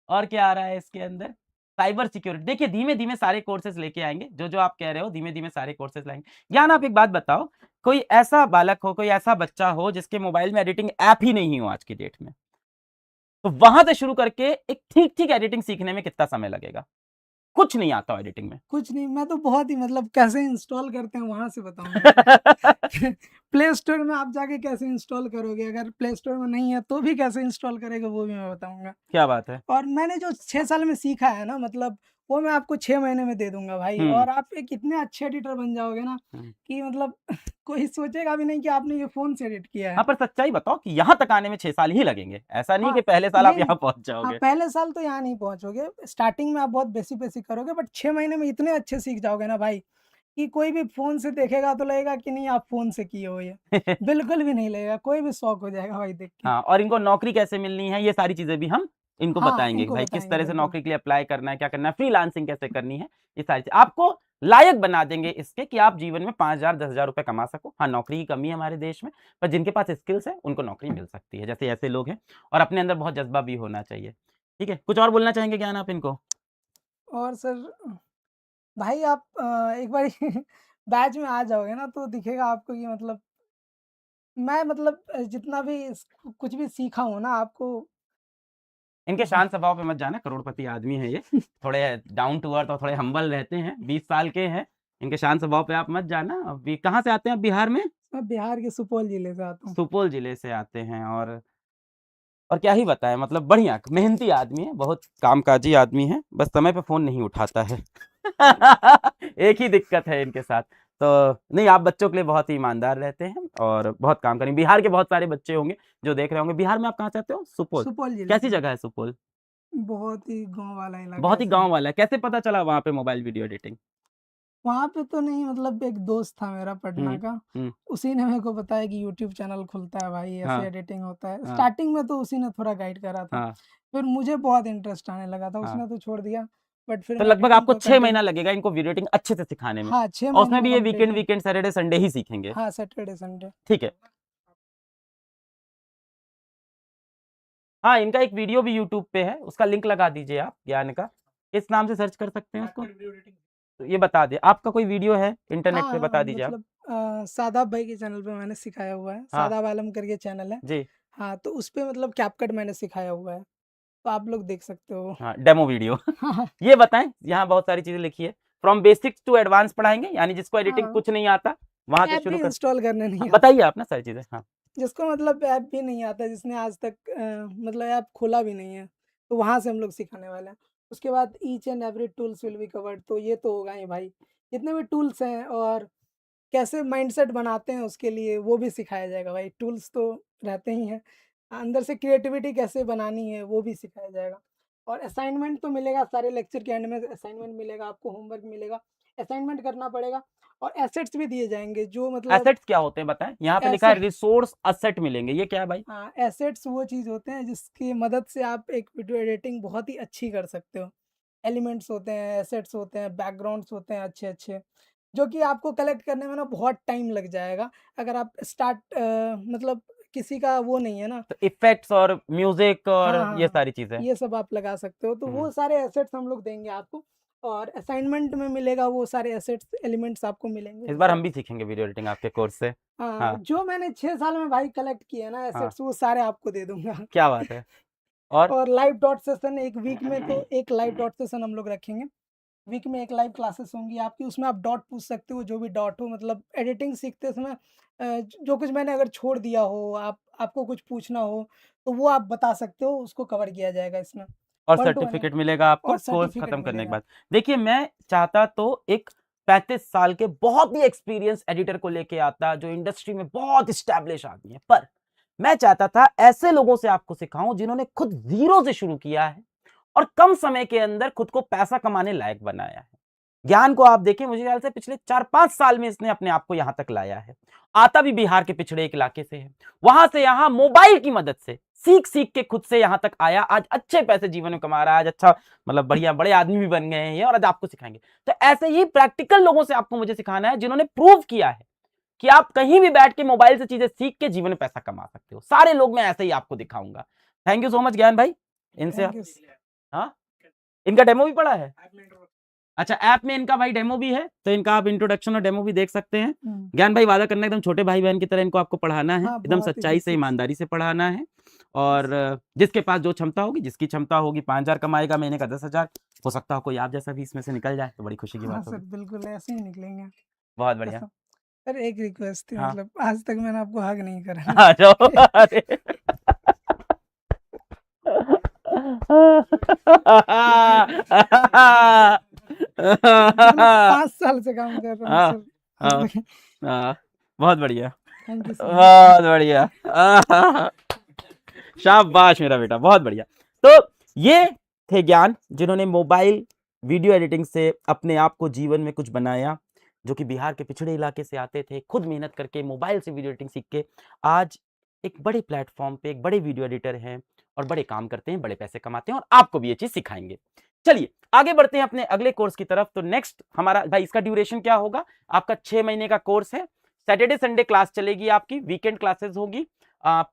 और क्या आ रहा है इसके अंदर? साइबर सिक्योरिटी, देखिए धीमे-धीमे सारे कोर्सेज़ लेके आएँगे, जो-जो आप कह रहे हो धीमे-धीमे सारे कोर्सेज़ लाएँगे। ज्ञान आप एक बात बताओ, कोई ऐसा बालक हो, कोई ऐसा बच्चा हो जिसके मोबाइल में एडिटिंग ऐप ही नहीं हो आज की डेट में, तो वहाँ से शुरू करके एक ठीक-ठीक एडिटिंग सीखने में कितना समय लगेगा? कुछ नहीं आता हो एडिटिंग में। कुछ नहीं, मैं तो बहुत ही, मतलब कैसे इंस्टॉल करते हैं वहाँ से बताऊँगा। प्ले स्टोर में आप जाके कैसे इंस्टॉल करोगे? अगर प्ले स्टोर में नहीं है तो भी कैसे इंस्टॉल करेंगे वो भी मैं बताऊँगा। क्या बात है! और मैंने जो 6 साल में सीखा है ना, मतलब वो मैं आपको 6 महीने में दे दूँगा भाई, हुँ, और आप एक इतने अच्छे एडिटर बन जाओगे ना हुँ। कि मतलब कोई सोचेगा भी नहीं कि आपने ये फ़ोन से एडिट किया है। हाँ, पर सच्चाई बताओ कि यहाँ तक आने में 6 साल ही लगेंगे। ऐसा नहीं हाँ, कि पहले साल आप नहीं, यहाँ पहुँच हाँ, जाओगे। पहले साल तो यहाँ नहीं पहुँचोगे, स्टार्टिंग में आप बहुत बेसिक-बेसिक करोगे, बट 6 महीने में इतने अच्छे सीख जाओगे ना भाई कि कोई भी फ़ोन से देखेगा तो लगेगा कि नहीं आप फ़ोन से किए हो ये। बिल्कुल भी नहीं लगेगा, कोई भी शॉक हो जाएगा भाई देख के। हाँ, और इनको नौकरी कैसे मिलनी है, ये सारी चीज़ें भी हम इनको हाँ, बताएंगे कि इनको भाई किस बताएंगे तरह से बिल्कुल। नौकरी के लिए अप्लाई करना है, क्या करना है, फ्रीलांसिंग कैसे करनी है, ये सारी चीज़ आपको लायक बना देंगे इसके कि आप जीवन में 5,000 10,000 रुपए कमा सको। हाँ, नौकरी की कमी है हमारे देश में, पर जिनके पास स्किल्स है उनको नौकरी मिल सकती है, जैसे ऐसे लोग हैं, और अपने अंदर बहुत जज्बा भी होना चाहिए। ठीक है, कुछ और बोलना चाहेंगे ज्ञान आप इनको? और सर भाई आप एक बारी बैच में आ जाओगे ना तो दिखेगा आपको कि मतलब मैं मतलब जितना भी कुछ भी सीखा हूँ ना आपको इनके शांत स्वभाव पे मत जाना, करोड़पति आदमी है ये, थोड़े डाउन टू अर्थ और थोड़े हम्बल रहते हैं, 20 साल के हैं, इनके शांत स्वभाव पे आप मत जाना। अभी कहाँ से आते हैं आप बिहार में? मैं बिहार के सुपौल जिले से आता हूँ। सुपौल जिले से आते हैं, और क्या ही बताएं, मतलब बढ़िया मेहनती आदमी है, बहुत कामकाजी आदमी है, बस समय पे फ़ोन नहीं उठाता है। एक ही दिक्कत है इनके साथ। तो नहीं, आप बच्चों के लिए बहुत ही ईमानदार रहते हैं और बहुत काम करेंगे। बिहार के बहुत सारे बच्चे होंगे जो देख रहे होंगे। बिहार में आप कहाँ से आते हो? सुपौल। सुपौल जिले कैसी से जगह है सुपौल? बहुत ही गाँव वाला इलाका बहुत है ही सर। गाँव वाला है। कैसे पता चला वहाँ पे मोबाइल वीडियो एडिटिंग? वहाँ पे तो नहीं मतलब एक दोस्त था मेरा पटना हुँ, का, हुँ, उसी ने मेरे को बताया कि यूट्यूब चैनल खुलता है भाई, ऐसे हाँ, एडिटिंग होता है। हाँ, स्टार्टिंग में तो उसी ने थोड़ा गाइड करा था, हाँ, फिर मुझे बहुत इंटरेस्ट आने लगा था, हाँ। उसने तो छोड़ दिया, बट फिर तो मैं लगभग एडिटिंग आपको को 6 कंटिन्यू महीना लगेगा इनको वीडियो एडिटिंग अच्छे से सिखाने में, हाँ, 6 और महीने उसमें में भी ये कंप्लीट है। वीकेंड, सैटरडे, संडे ही सीखेंगे। हाँ, सैटरडे, संडे। ठीक है। हाँ, इनका एक वीडियो भी यूट्यूब पे है, उसका लिंक लगा दीजिए आप, ज्ञान का। इस नाम से सर्च कर सकते हैं उसको। तो ये बता दिए, आपका कोई वीडियो है इंटरनेट हाँ, पे, हाँ, बता दीजिए आप। मतलब शादाब भाई के चैनल पे मैंने सिखाया हुआ है, हाँ, शादाब आलम करके चैनल है। जी। हाँ, तो उसपे मतलब कैपकट मैंने सिखाया हुआ है, तो आप लोग देख सकते हो। हाँ, डेमो वीडियो। हाँ, हाँ, ये बताएँ, यहाँ बहुत सारी चीज़ें लिखी है। फ्रॉम बेसिक्स टू एडवांस पढ़ाएँगे, यानी जिसको एडिटिंग हाँ, कुछ नहीं आता, वहाँ से ऐप भी शुरू कर। इंस्टॉल करने हाँ, नहीं आता। बताइए आप ना सारी चीज़ें। हाँ, जिसको मतलब ऐप भी नहीं आता, जिसने आज तक मतलब ऐप खोला भी नहीं है, तो वहाँ से हम लोग सिखाने वाले हैं। उसके बाद each and every tools will be covered, तो ये तो होगा ही भाई। जितने भी टूल्स हैं और कैसे माइंडसेट बनाते हैं उसके लिए वो भी सिखाया जाएगा भाई। टूल्स तो रहते ही हैं, अंदर से क्रिएटिविटी कैसे बनानी है वो भी सिखाया जाएगा। और असाइनमेंट तो मिलेगा, सारे लेक्चर के एंड में असाइनमेंट मिलेगा, आपको होमवर्क मिलेगा, असाइनमेंट करना पड़ेगा और एसेट्स भी दिए जाएँगे जो मतलब एसेट्स क्या होते हैं बताएँ? यहाँ पे लिखा है ऐसे रिसोर्स असेट मिलेंगे, ये क्या है भाई? हाँ, एसेट्स वो चीज़ होते हैं जिसकी मदद से आप एक वीडियो एडिटिंग बहुत ही अच्छी कर सकते हो। एलिमेंट्स होते हैं, एसेट्स होते हैं, बैकग्राउंड्स होते हैं अच्छे-अच्छे, जो कि आपको कलेक्ट करने में ना बहुत टाइम लग जाएगा। अगर आप मतलब किसी का वो नहीं है ना तो इफ़ेक्ट्स और म्यूज़िक हाँ, और हाँ, ये हाँ, सारी चीज़ें। ये सब आप लगा सकते हो, तो हुँ, वो सारे एसेट्स हम लोग देंगे आपको और असाइनमेंट में मिलेगा वो सारे एसेट्स, एलिमेंट्स आपको मिलेंगे इस बार जैसे हम भी सीखेंगे वीडियो एडिटिंग आपके कोर्स से। हाँ, हाँ, जो मैंने 6 साल में भाई कलेक्ट किए ना हाँ, एसेट्स वो सारे आपको दे दूँगा। क्या बात है! और? और लाइव डॉट सेशन 1 वीक में तो 1 लाइव डॉट सेशन हम लोग रखेंगे। वीक में 1 लाइव क्लासेस होंगी आपकी, उसमें आप डॉट पूछ सकते हो, जो भी डॉट हो मतलब एडिटिंग सीखते समय जो कुछ मैंने अगर छोड़ दिया हो, आपको कुछ पूछना हो, तो वो आप बता सकते हो, उसको कवर किया जाएगा इसमें। और 1 टू 1 है सर्टिफ़िकेट मिलेगा आपको और कोर्स सर्टिफ़िकेट खत्म करने के मिलेगा। बाद। देखिए, मैं चाहता तो एक 35 साल के बहुत ही एक्सपीरियंस एडिटर को लेके आता, जो इंडस्ट्री में बहुत एस्टैब्लिश आदमी है। पर मैं चाहता था ऐसे लोगों से आपको सिखाऊँ जिन्होंने खुद ज़ीरो से शुरू किया है और कम समय के अंदर खुद को पैसा कमाने लायक बनाया है। ज्ञान को आप देखें, मुझे ख्याल से पिछले 4-5 साल में इसने अपने आप को यहां तक लाया है। आता भी बिहार के पिछड़े एक इलाके से है, वहां से यहां मोबाइल की मदद से सीख सीख के खुद से यहां तक आया, आज अच्छे पैसे जीवन में कमा रहा है, आज अच्छा मतलब बढ़िया बड़े आदमी भी बन गए हैं ये, और आज आपको सिखाएंगे। तो ऐसे ही प्रैक्टिकल लोगों से आपको मुझे सिखाना है जिन्होंने प्रूव किया है कि आप कहीं भी बैठ के मोबाइल से चीजें सीख के जीवन में पैसा कमा सकते हो। सारे लोग मैं ऐसे ही आपको दिखाऊंगा। थैंक यू सो मच ज्ञान भाई। इनसे थैंक यू। हाँ, इनका डेमो भी पड़ा है। अच्छा, ऐप में इनका भाई डेमो भी है, तो इनका आप इंट्रोडक्शन और डेमो भी देख सकते हैं। हुँ। ज्ञान भाई, वादा करना एकदम छोटे भाई बहन की तरह इनको आपको पढ़ाना है, हाँ, एकदम बहुत ही सच्चाई से, बेसिक्स ईमानदारी से पढ़ाना है। और जिसके पास जो क्षमता होगी, जिसकी क्षमता होगी, 5,000 कमाएगा, महीने का 10,000, हो सकता है कोई आप जैसा भी इसमें से निकल जाए, तो बड़ी खुशी की हाँ बात सर, होगी। बिल्कुल ऐसे ही निकलेंगे। बहुत बढ़िया। कसम। सर एक रिक्वेस्ट थी हाँ, मतलब आज तक मैंने आपको हग नहीं करा ना। आ जाओ। अरे। मतलब 5 साल से काम कर रहा हूँ हाँ, सर, आज हाँ, तक हाँ, बहुत बढ़िया, थैंक यू सो मच। बहुत बढ़िया। शाबाश मेरा बेटा, बहुत बढ़िया। तो ये थे ज्ञान, जिन्होंने मोबाइल वीडियो एडिटिंग से अपने आप को जीवन में कुछ बनाया, जो कि बिहार के पिछड़े इलाके से आते थे, खुद मेहनत करके मोबाइल से वीडियो एडिटिंग सीख के आज एक बड़े प्लेटफॉर्म पे एक बड़े वीडियो एडिटर हैं और बड़े काम करते हैं, बड़े पैसे कमाते हैं, और आपको भी ये चीज सिखाएंगे। चलिए आगे बढ़ते हैं अपने अगले कोर्स की तरफ। तो नेक्स्ट हमारा भाई, इसका ड्यूरेशन क्या होगा? आपका 6 महीने का कोर्स है। सैटरडे संडे क्लास चलेगी आपकी, वीकेंड क्लासेस होगी।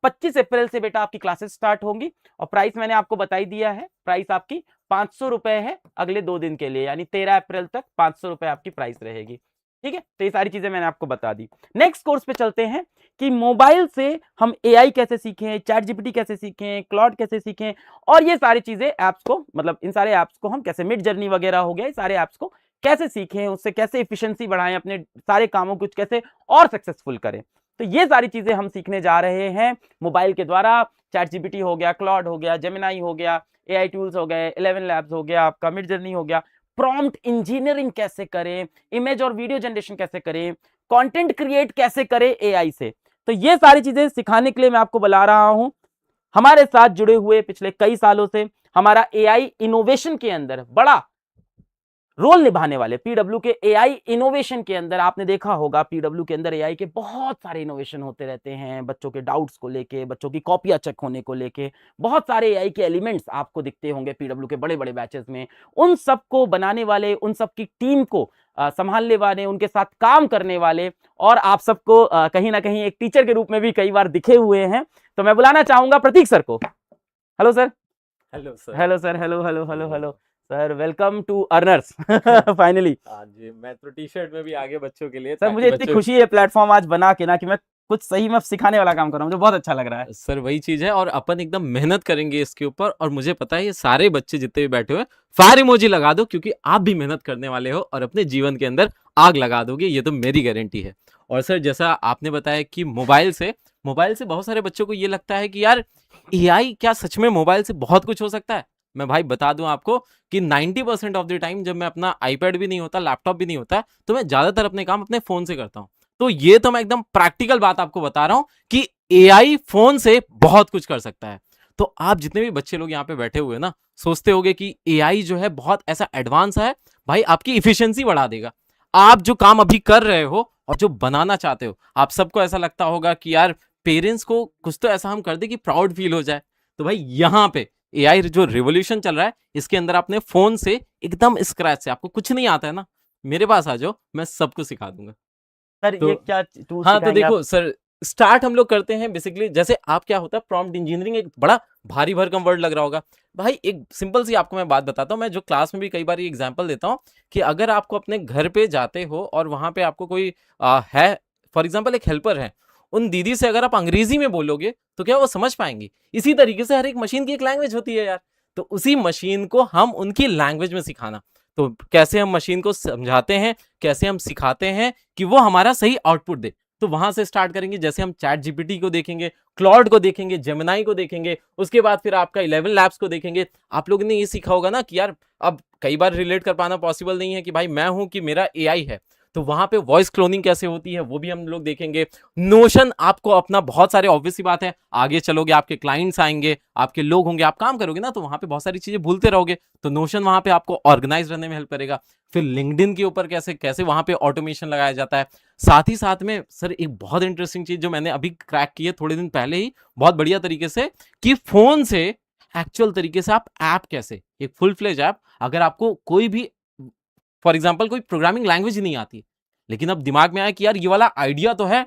25 अप्रैल से बेटा आपकी क्लासेस स्टार्ट होंगी, और प्राइस मैंने आपको बता ही दिया है। प्राइस आपकी 500 रुपए है अगले 2 दिन के लिए, यानी 13 अप्रैल तक 500 रुपए आपकी प्राइस रहेगी। ठीक है, तो ये सारी चीजें मैंने आपको बता दी। नेक्स्ट कोर्स पे चलते हैं कि मोबाइल से हम एआई कैसे सीखें, चैट जीपीटी कैसे सीखें, क्लॉड कैसे सीखें, और ये सारी चीजें ऐप्स को, मतलब इन सारे ऐप्स को हम कैसे, मिड जर्नी वगैरह हो गया, ये सारे ऐप्स को कैसे सीखें, उससे कैसे एफिशिएंसी बढ़ाएं, अपने सारे कामों को कैसे और सक्सेसफुल करें। तो ये सारी चीजें हम सीखने जा रहे हैं मोबाइल के द्वारा। चैट जीपीटी हो गया, क्लॉड हो गया, जेमिनाई हो गया, एआई टूल्स हो गए, 11 लैब्स हो गया, आपका मिड जर्नी हो गया, प्रॉम्प्ट इंजीनियरिंग कैसे करें, इमेज और वीडियो जनरेशन कैसे करें, कंटेंट क्रिएट कैसे करें एआई से। तो ये सारी चीजें सिखाने के लिए मैं आपको बुला रहा हूं। हमारे साथ जुड़े हुए पिछले कई सालों से हमारा एआई इनोवेशन के अंदर बड़ा रोल निभाने वाले, पीडब्ल्यू के एआई इनोवेशन के अंदर आपने देखा होगा, पीडब्ल्यू के अंदर एआई के बहुत सारे इनोवेशन होते रहते हैं, बच्चों के डाउट्स को लेके, बच्चों की कॉपियां चेक होने को लेके, बहुत सारे एआई के एलिमेंट्स आपको दिखते होंगे पीडब्ल्यू के बड़े बड़े बैचेस में। उन सबको बनाने वाले, उन सब की टीम को संभालने वाले, उनके साथ काम करने वाले, और आप सबको कहीं ना कहीं एक टीचर के रूप में भी कई बार दिखे हुए हैं। तो मैं बुलाना चाहूंगा प्रतीक सर को। Hello sir. Hello sir. Hello sir. Hello hello hello hello sir, welcome to Earners finally. हाँ जी, मैं तो टी शर्ट में भी आगे बच्चों के लिए, सर मुझे इतनी खुशी है प्लेटफॉर्म आज बना के ना, कि मैं कुछ सही में सिखाने वाला काम कर रहा हूँ, मुझे बहुत अच्छा लग रहा है। सर वही चीज है, और अपन एकदम मेहनत करेंगे इसके ऊपर, और मुझे पता है ये सारे बच्चे जितने भी बैठे हुए हैं, फायर इमोजी लगा दो, क्योंकि आप भी मेहनत करने वाले हो और अपने जीवन के अंदर आग लगा दोगे, ये तो मेरी गारंटी है। और सर जैसा आपने बताया कि मोबाइल से बहुत सारे बच्चों को ये लगता है कि यार एआई क्या सच में मोबाइल से बहुत कुछ हो सकता है। मैं भाई बता दूं आपको कि 90% ऑफ द टाइम जब मैं अपना आईपैड भी नहीं होता, लैपटॉप भी नहीं होता, तो मैं ज्यादातर अपने काम अपने फोन से करता हूं। तो ये तो मैं एकदम प्रैक्टिकल बात आपको बता रहा हूं कि एआई फोन से बहुत कुछ कर सकता है। तो आप जितने भी बच्चे लोग यहाँ पे बैठे हुए ना, सोचते होंगे कि एआई जो है बहुत ऐसा एडवांस है, भाई आपकी इफिशियंसी बढ़ा देगा। आप जो काम अभी कर रहे हो और जो बनाना चाहते हो, आप सबको ऐसा लगता होगा कि यार पेरेंट्स को कुछ तो ऐसा हम कर दे कि प्राउड फील हो जाए। तो भाई यहाँ पे एआई जो रिवोल्यूशन चल रहा है, इसके अंदर आपने फोन से एकदम स्क्रैच से, आपको कुछ नहीं आता है ना, मेरे पास आ जाओ, मैं सबको सिखा दूंगा। सर तो ये क्या टूल हाँ, तो सिखाएंगे देखो आप? सर, स्टार्ट हम लोग करते हैं बेसिकली, जैसे आप क्या होता है प्रॉम्प्ट इंजीनियरिंग, एक बड़ा भारी भरकम वर्ड लग रहा होगा। भाई एक सिंपल सी आपको मैं बात बताता हूँ, मैं जो क्लास में भी कई बार एग्जांपल देता हूँ कि अगर आपको अपने घर पे जाते हो और वहां पे आपको कोई है, फॉर एग्जांपल एक हेल्पर है, उन दीदी से अगर आप अंग्रेजी में बोलोगे तो क्या वो समझ पाएंगी? इसी तरीके से हर एक मशीन की एक लैंग्वेज होती है यार, तो उसी मशीन को हम उनकी लैंग्वेज में सिखाना। तो कैसे हम मशीन को समझाते हैं, कैसे हम सिखाते हैं कि वो हमारा सही आउटपुट दे, तो वहां से स्टार्ट करेंगे। जैसे हम चैट जीपीटी को देखेंगे, क्लॉड को देखेंगे, जेमिनाई को देखेंगे, उसके बाद फिर आपका 11 लैब्स को देखेंगे। आप लोगों ने ये सीखा होगा ना कि यार अब कई बार रिलेट कर पाना पॉसिबल नहीं है कि भाई मैं हूं कि मेरा एआई है, तो वहां पे वॉइस क्लोनिंग कैसे होती है वो भी हम लोग देखेंगे। नोशन आपको अपना बहुत सारे, ऑब्वियस सी बात है, आगे चलोगे आपके क्लाइंट्स आएंगे, आपके लोग होंगे, आप काम करोगे ना, तो वहां पे बहुत सारी चीजें भूलते रहोगे, तो नोशन वहां पे आपको ऑर्गेनाइज रहने में हेल्प करेगा। फिर लिंक्डइन के ऊपर कैसे कैसे वहां पे ऑटोमेशन लगाया जाता है। साथ ही साथ में सर एक बहुत इंटरेस्टिंग चीज जो मैंने अभी क्रैक की है थोड़े दिन पहले ही, बहुत बढ़िया तरीके से, कि फोन से एक्चुअल तरीके से आप ऐप कैसे, एक फुल फ्लेज ऐप, अगर आपको कोई भी फॉर एग्जाम्पल कोई प्रोग्रामिंग लैंग्वेज नहीं आती, लेकिन अब दिमाग में आया कि यार ये वाला आइडिया तो है,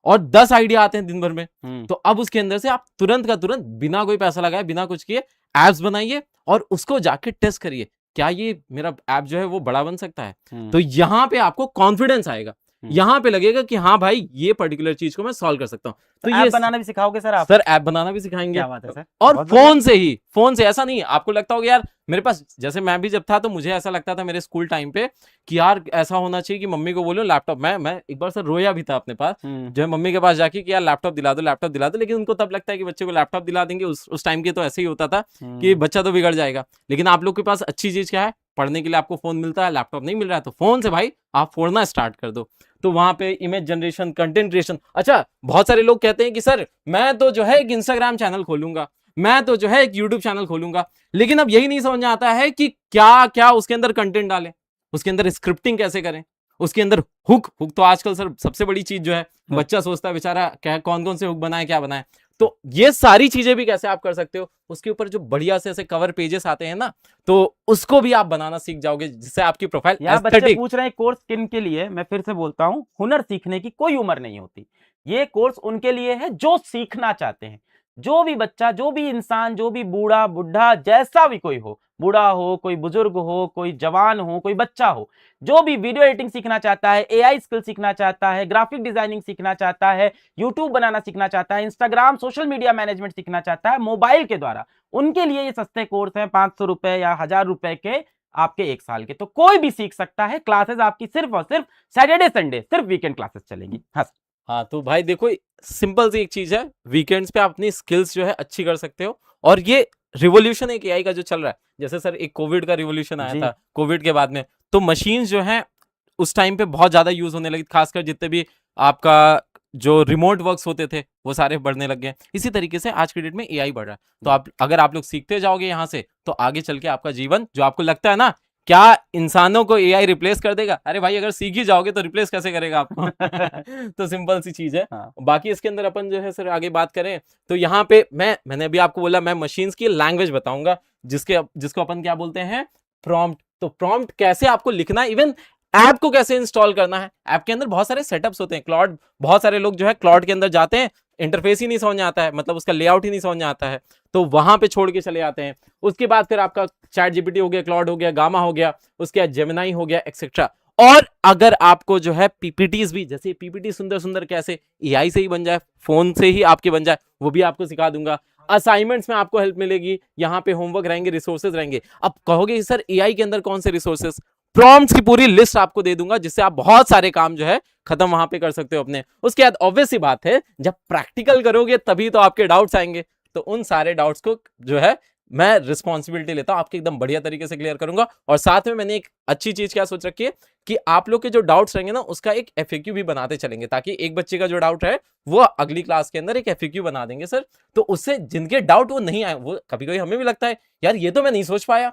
और 10 आइडिया आते हैं दिन भर में, तो अब उसके अंदर से आप तुरंत का तुरंत बिना कोई पैसा लगाए, बिना कुछ किए एप्स बनाइए और उसको जाके टेस्ट करिए, क्या ये मेरा ऐप जो है वो बड़ा बन सकता है। तो यहाँ पे आपको कॉन्फिडेंस आएगा, यहाँ पे लगेगा कि हाँ भाई ये पर्टिकुलर चीज को मैं सॉल्व कर सकता हूँ। तो ऐप बनाना भी सिखाओगे सर आप? सर ऐप बनाना भी सिखाएंगे। क्या बात है सर। और फोन से ही, फोन से, ऐसा नहीं है आपको लगता होगा यार मेरे पास, जैसे मैं भी जब था तो मुझे ऐसा लगता था मेरे स्कूल टाइम पे कि यार ऐसा होना चाहिए कि मम्मी को बोलो लैपटॉप, मैं एक बार सर रोया भी था अपने पास, जो है मम्मी के पास जाके कि यार लैपटॉप दिला दो, लैपटॉप दिला दो, लेकिन उनको तब लगता है कि बच्चे को लैपटॉप दिला देंगे, उस टाइम के तो ऐसे ही होता था कि बच्चा तो बिगड़ जाएगा। लेकिन आप लोग के पास अच्छी चीज क्या है, पढ़ने के लिए आपको फोन मिलता है, लैपटॉप नहीं मिल रहा है, तो फोन से भाई आप फोड़ना स्टार्ट कर दो। तो वहां पे इमेज जनरेशन, कंटेंट क्रिएशन, अच्छा बहुत सारे लोग कहते हैं कि सर मैं तो जो है एक इंस्टाग्राम चैनल खोलूंगा, मैं तो जो है एक यूट्यूब चैनल खोलूंगा, लेकिन अब यही नहीं समझ में आता है कि क्या क्या उसके अंदर कंटेंट डालें, उसके अंदर स्क्रिप्टिंग कैसे करें, उसके अंदर हुक तो आजकल सर सबसे बड़ी चीज जो है, बच्चा सोचता है बेचारा क्या कौन कौन से हुक बनाए, क्या बनाए, तो ये सारी चीजें भी कैसे आप कर सकते हो, उसके ऊपर जो बढ़िया से ऐसे कवर पेजेस आते हैं ना, तो उसको भी आप बनाना सीख जाओगे, जिससे आपकी प्रोफाइल यहाँ बच्चे एस्थेटिक। पूछ रहे हैं कोर्स किन के लिए, मैं फिर से बोलता हूँ, हुनर सीखने की कोई उम्र नहीं होती। ये कोर्स उनके लिए है जो सीखना चाहते हैं। जो भी बच्चा, जो भी इंसान, जो भी बूढ़ा बुढ़ा, जैसा भी कोई हो, बूढ़ा हो, कोई बुजुर्ग हो, कोई जवान हो, कोई बच्चा हो, जो भी वीडियो एडिटिंग सीखना चाहता है, एआई स्किल सीखना चाहता है, ग्राफिक डिजाइनिंग सीखना चाहता है, यूट्यूब बनाना सीखना चाहता है, इंस्टाग्राम सोशल मीडिया मैनेजमेंट सीखना चाहता है मोबाइल के द्वारा, उनके लिए ये सस्ते कोर्स हैं, 500 रुपए या 1000 रुपए के आपके 1 साल के। तो कोई भी सीख सकता है। क्लासेस आपकी सिर्फ और सिर्फ सैटरडे संडे, सिर्फ वीकेंड क्लासेस चलेंगी। हाँ सर। हाँ, तो भाई देखो, सिंपल सी एक चीज है, वीकेंड्स पे आप अपनी स्किल्स जो है अच्छी कर सकते हो। और ये रिवॉल्यूशन एक एआई का जो चल रहा है, जैसे सर एक कोविड का रिवॉल्यूशन आया जी। था, कोविड के बाद में तो मशीन्स जो है उस टाइम पे बहुत ज्यादा यूज होने लगी, खासकर जितने भी आपका जो रिमोट वर्क्स होते थे वो सारे बढ़ने लग गए। इसी तरीके से आज के डेट में एआई बढ़ रहा है। तो आप अगर आप लोग सीखते जाओगे यहाँ से, तो आगे चल के आपका जीवन, जो आपको लगता है ना क्या इंसानों को एआई रिप्लेस कर देगा, अरे भाई अगर सीख ही जाओगे तो रिप्लेस कैसे करेगा आपको। तो सिंपल सी चीज है। हाँ। बाकी इसके अंदर अपन जो है सर आगे बात करें, तो यहाँ पे मैंने अभी आपको बोला, मैं मशीन्स की लैंग्वेज बताऊंगा, जिसको अपन क्या बोलते हैं, प्रॉम्प्ट। तो प्रॉम्प्ट कैसे आपको लिखना है, इवन ऐप को कैसे इंस्टॉल करना है। ऐप के अंदर बहुत सारे सेटअप्स होते हैं। क्लॉड, बहुत सारे लोग जो है क्लॉड के अंदर जाते हैं, इंटरफेस ही नहीं समझ में आता है, मतलब उसका लेआउट ही नहीं समझ में आता है, तो वहां पे छोड़ के चले जाते हैं। उसके बाद फिर आपका चैट जीपीटी हो गया, क्लॉड हो गया, गामा हो गया, उसके बाद जेमिनाई हो गया, एक्सेट्रा। और अगर आपको जो है पीपीटीज भी, जैसे पीपीटी सुंदर सुंदर कैसे एआई से ही बन जाए, फोन से ही आपके बन जाए, वो भी आपको सिखा दूंगा। असाइनमेंट्स में आपको हेल्प मिलेगी, यहाँ पे होमवर्क रहेंगे, रिसोर्सेज रहेंगे। अब कहोगे सर एआई के अंदर कौन से रिसोर्सेज, प्रॉम्प्ट्स की पूरी लिस्ट आपको दे दूंगा, जिससे आप बहुत सारे काम जो है खत्म वहां पे कर सकते हो अपने। उसके बाद ऑब्वियस सी बात है, जब प्रैक्टिकल करोगे तभी तो आपके डाउट्स आएंगे, तो उन सारे डाउट्स को जो है मैं रिस्पॉन्सिबिलिटी लेता हूं, आपके एकदम बढ़िया तरीके से क्लियर करूंगा। और साथ में मैंने एक अच्छी चीज क्या सोच रखी है कि आप लोग के जो डाउट्स रहेंगे ना, उसका एक एफएक्यू भी बनाते चलेंगे, ताकि एक बच्चे का जो डाउट है वो अगली क्लास के अंदर एक एफएक्यू बना देंगे सर। तो उससे जिनके डाउट वो नहीं आए, वो कभी कभी हमें भी लगता है यार ये तो मैं नहीं सोच पाया,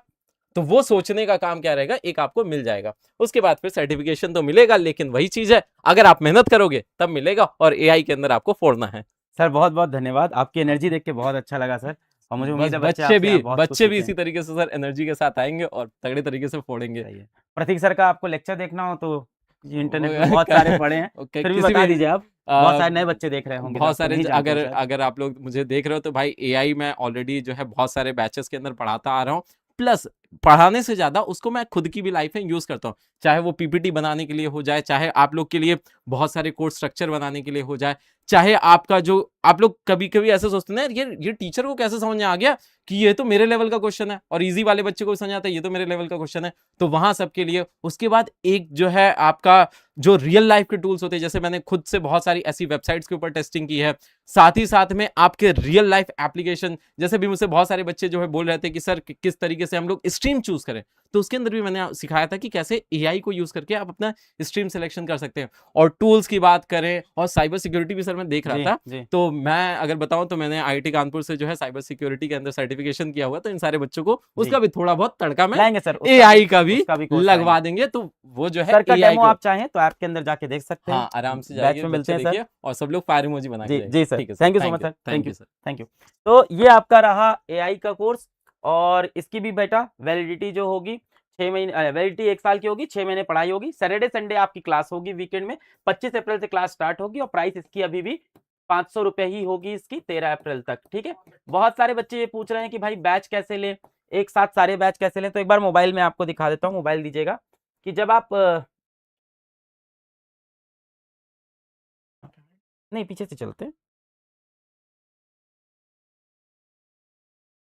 तो वो सोचने का काम क्या रहेगा, एक आपको मिल जाएगा। उसके बाद फिर सर्टिफिकेशन तो मिलेगा, लेकिन वही चीज है, अगर आप मेहनत करोगे तब मिलेगा, और एआई के अंदर आपको फोड़ना है। सर बहुत बहुत धन्यवाद, आपकी एनर्जी देख के बहुत अच्छा लगा सर। और मुझे उम्मीद है बच्चे आपसे भी यहाँ बहुत कुछ बच्चे भी इसी सीखेंगे। तरीके से सर एनर्जी के साथ आएंगे और तगड़े तरीके से फोड़ेंगे। सही है। प्रतीक सर का आपको लेक्चर देखना हो तो इंटरनेट पे वो- बहुत सारे पड़े हैं, ओके, फिर भी किसी बता भी दीजिए आप, बहुत सारे नए बच्चे देख रहे होंगे, जो बहुत आपको सारे नहीं जानते अगर हैं शायद। अगर आप लोग मुझे देख रहे हो तो भाई एआई मैं ऑलरेडी जो है बहुत सारे बैचेस के अंदर पढ़ाता आ रहा हूँ। प्लस पढ़ाने से ज्यादा उसको मैं खुद की भी लाइफ में यूज करता हूँ, चाहे वो पीपीटी बनाने के लिए हो जाए, चाहे आप लोग के लिए बहुत सारे कोर्स स्ट्रक्चर बनाने के लिए हो जाए, चाहे आपका जो आप लोग कभी कभी ऐसे सोचते हैं ये टीचर को कैसे समझ में आ गया कि ये तो मेरे लेवल का क्वेश्चन है, और इजी वाले बच्चे को समझ आता है ये तो मेरे लेवल का क्वेश्चन है, तो वहां सबके लिए। उसके बाद एक जो है आपका जो रियल लाइफ के टूल्स होते हैं, जैसे मैंने खुद से बहुत सारी ऐसी वेबसाइट्स के ऊपर टेस्टिंग की है, साथ ही साथ में आपके रियल लाइफ एप्लीकेशन, जैसे भी मुझसे बहुत सारे बच्चे जो है बोल रहे थे कि सर किस तरीके से हम लोग स्ट्रीम चूज करें, तो उसके अंदर भी मैंने सिखाया था कि कैसे एआई को यूज करके आप अपना स्ट्रीम सिलेक्शन कर सकते हैं। और टूल्स की बात करें और साइबर सिक्योरिटी भी सर मैं देख रहा जी, था, जी। तो मैं अगर बताऊं तो मैंने आईआईटी कानपुर से जो है साइबर सिक्योरिटी के अंदर सर्टिफिकेशन किया हुआ, तो इन सारे बच्चों को उसका भी थोड़ा बहुत तड़का में लाएंगे सर, एआई का भी उसका भी कोर्स लगवा लाएंगे। देंगे, तो वो जो है सर का एआई डेमो को आप चाहें तो ऐप के अंदर जाके देख सकते हैं। हाँ आराम से बैच जाइए, में मिलते बच्चे हैं सर। देखिए, और सब लोग फायर इमोजी बना के जी जाइए। जी सर, ठीक है thank you so much sir, thank you sir. Thank you. तो ये आपका रहा एआई का कोर्स, और इसकी भी बेटा वैलिडिटी जो होगी 6 महीने, वैलिडिटी 1 साल की होगी, 6 महीने पढ़ाई होगी, सैटरडे संडे आपकी क्लास होगी वीकेंड में। 25 अप्रैल से क्लास स्टार्ट होगी, और प्राइस इसकी अभी भी 500 रुपए ही होगी इसकी 13 अप्रैल तक। ठीक है। बहुत सारे बच्चे ये पूछ रहे हैं कि भाई बैच कैसे लें, एक साथ सारे बैच कैसे लें, तो एक बार मोबाइल में आपको दिखा देता हूँ, मोबाइल दीजिएगा, कि जब आप नहीं पीछे से चलते हैं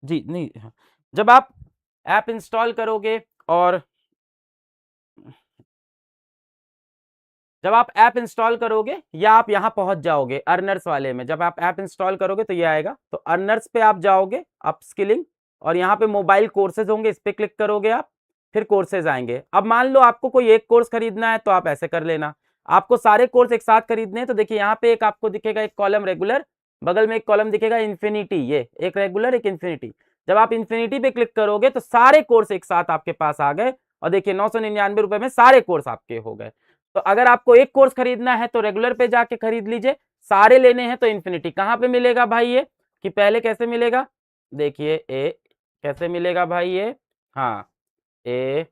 जी, नहीं हाँ। जब आप ऐप इंस्टॉल करोगे, और जब आप ऐप इंस्टॉल करोगे या आप यहाँ पहुंच जाओगे अर्नर्स वाले में, जब आप ऐप इंस्टॉल करोगे तो ये आएगा, तो अर्नर्स पे आप जाओगे, अपस्किलिंग, और यहाँ पे मोबाइल कोर्सेज होंगे, इस पे क्लिक करोगे आप, फिर कोर्सेज आएंगे। अब मान लो आपको कोई एक कोर्स खरीदना है तो आप ऐसे कर लेना, आपको सारे कोर्स एक साथ खरीदने हैं तो देखिए यहाँ पे एक आपको दिखेगा एक कॉलम रेगुलर, बगल में एक कॉलम दिखेगा इन्फिनिटी, ये एक रेगुलर एक इन्फिनिटी। जब आप इन्फिनिटी पे क्लिक करोगे तो सारे कोर्स एक साथ आपके पास आ गए, और देखिए 999 रुपए में सारे कोर्स आपके हो गए। तो अगर आपको एक कोर्स खरीदना है तो रेगुलर पे जाके खरीद लीजिए, सारे लेने हैं तो इन्फिनिटी कहाँ पे मिलेगा भाई ये, कि पहले कैसे मिलेगा, देखिए ए कैसे मिलेगा भाई ये, हाँ ए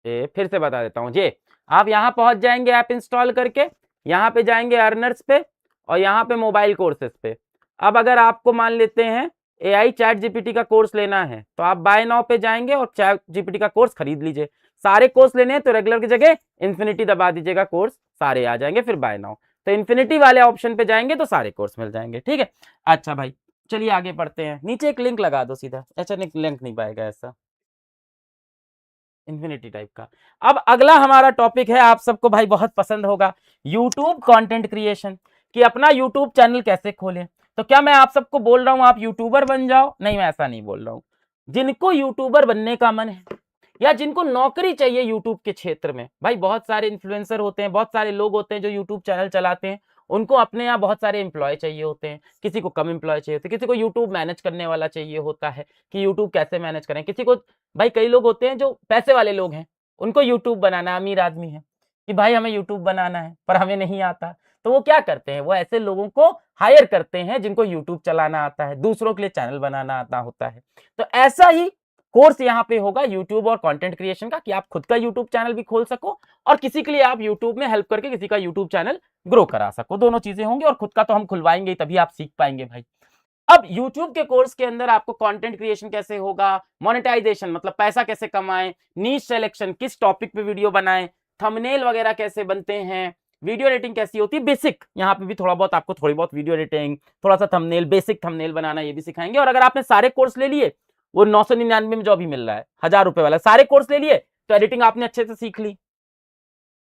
फिर से बता देता हूँ जी। आप यहाँ पहुंच जाएंगे ऐप इंस्टॉल करके, यहाँ पे जाएंगे अर्नर्स पे और यहाँ पे मोबाइल कोर्सेस पे। अब अगर आपको मान लेते हैं AI चैट जीपीटी का कोर्स लेना है तो आप बाय नाउ पे जाएंगे और चैट जीपीटी का कोर्स खरीद लीजिए। सारे कोर्स लेने हैं तो रेगुलर की जगह इन्फिनिटी दबा दीजिएगा, कोर्स सारे आ जाएंगे, फिर बाय नाउ तो इन्फिनिटी वाले ऑप्शन पे जाएंगे तो सारे कोर्स मिल जाएंगे। ठीक है, अच्छा भाई चलिए आगे बढ़ते हैं। नीचे एक लिंक लगा दो सीधा, अच्छा लिंक नहीं पाएगा ऐसा इन्फिनिटी टाइप का। अब अगला हमारा टॉपिक है, आप सबको भाई बहुत पसंद होगा, यूट्यूब कंटेंट क्रिएशन, कि अपना यूट्यूब चैनल कैसे खोलें। तो क्या मैं आप सबको बोल रहा हूं आप यूट्यूबर बन जाओ, नहीं मैं ऐसा नहीं बोल रहा हूं। जिनको यूट्यूबर बनने का मन है या जिनको नौकरी चाहिए यूट्यूब के क्षेत्र में, भाई बहुत सारे इन्फ्लुएंसर होते हैं, बहुत सारे लोग होते हैं जो यूट्यूब चैनल चलाते हैं, उनको अपने यहाँ बहुत सारे एम्प्लॉय चाहिए होते हैं, किसी को कम एम्प्लॉय चाहिए होते हैं, किसी को यूट्यूब मैनेज करने वाला चाहिए होता है कि यूट्यूब कैसे मैनेज करें, किसी को भाई कई लोग होते हैं जो पैसे वाले लोग हैं, उनको यूट्यूब बनाना, अमीर आदमी है कि भाई हमें यूट्यूब बनाना है पर हमें नहीं आता, तो वो क्या करते हैं, वो ऐसे लोगों को हायर करते हैं जिनको यूट्यूब चलाना आता है, दूसरों के लिए चैनल बनाना आता होता है। तो ऐसा ही कोर्स यहाँ पे होगा यूट्यूब और कंटेंट क्रिएशन का, कि आप खुद का यूट्यूब चैनल भी खोल सको और किसी के लिए आप यूट्यूब में हेल्प करके किसी का यूट्यूब चैनल ग्रो करा सको, दोनों चीजें होंगी। और खुद का तो हम खुलवाएंगे तभी आप सीख पाएंगे भाई। अब YouTube के कोर्स के अंदर आपको कंटेंट क्रिएशन कैसे होगा, मोनेटाइजेशन मतलब पैसा कैसे कमाएं, नीश सिलेक्शन किस टॉपिक पे वीडियो बनाएं, थंबनेल वगैरह कैसे बनते हैं, वीडियो एडिटिंग कैसी होती है, बेसिक यहाँ पे भी थोड़ा बहुत आपको थोड़ी बहुत वीडियो एडिटिंग, थोड़ा सा थंबनेल, बेसिक थंबनेल बनाना ये भी सिखाएंगे। और अगर आपने सारे कोर्स ले लिए, वो 999 में जो अभी मिल रहा है 1000 रुपए वाला, सारे कोर्स ले लिए तो एडिटिंग आपने अच्छे से सीख ली,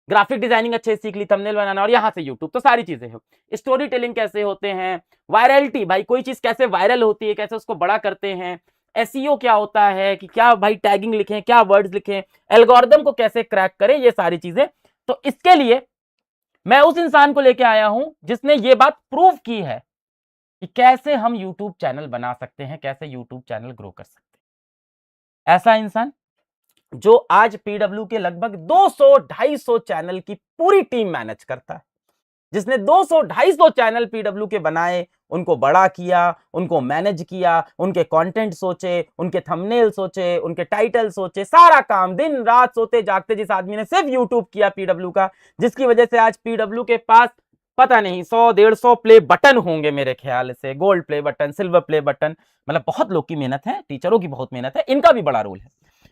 ग्राफिक डिजाइनिंग अच्छे से सीख ली, थंबनेल बनाना और यहाँ से यूट्यूब, तो सारी चीजें हो। स्टोरी टेलिंग कैसे होते हैं, वायरलिटी भाई कोई चीज कैसे वायरल होती है, कैसे उसको बड़ा करते हैं, एसईओ क्या होता है कि क्या भाई टैगिंग लिखें, क्या वर्ड्स लिखें, एल्गोरिदम को कैसे क्रैक करें, ये सारी चीजें। तो इसके लिए मैं उस इंसान को लेके आया हूं जिसने ये बात प्रूव की है कि कैसे हम यूट्यूब चैनल बना सकते हैं, कैसे यूट्यूब चैनल ग्रो कर सकते हैं। ऐसा इंसान जो आज पीडब्ल्यू के लगभग 200-250 चैनल की पूरी टीम मैनेज करता है, जिसने 200-250 चैनल पीडब्ल्यू के बनाए, उनको बड़ा किया, उनको मैनेज किया, उनके कंटेंट सोचे, उनके थंबनेल सोचे, उनके टाइटल सोचे, सारा काम दिन रात सोते जागते जिस आदमी ने सिर्फ यूट्यूब किया पीडब्ल्यू का, जिसकी वजह से आज पीडब्ल्यू के पास पता नहीं 100-150 प्ले बटन होंगे मेरे ख्याल से, gold play button, silver play button, मतलब बहुत लोग की मेहनत है, टीचरों की बहुत मेहनत है, इनका भी बड़ा रोल है।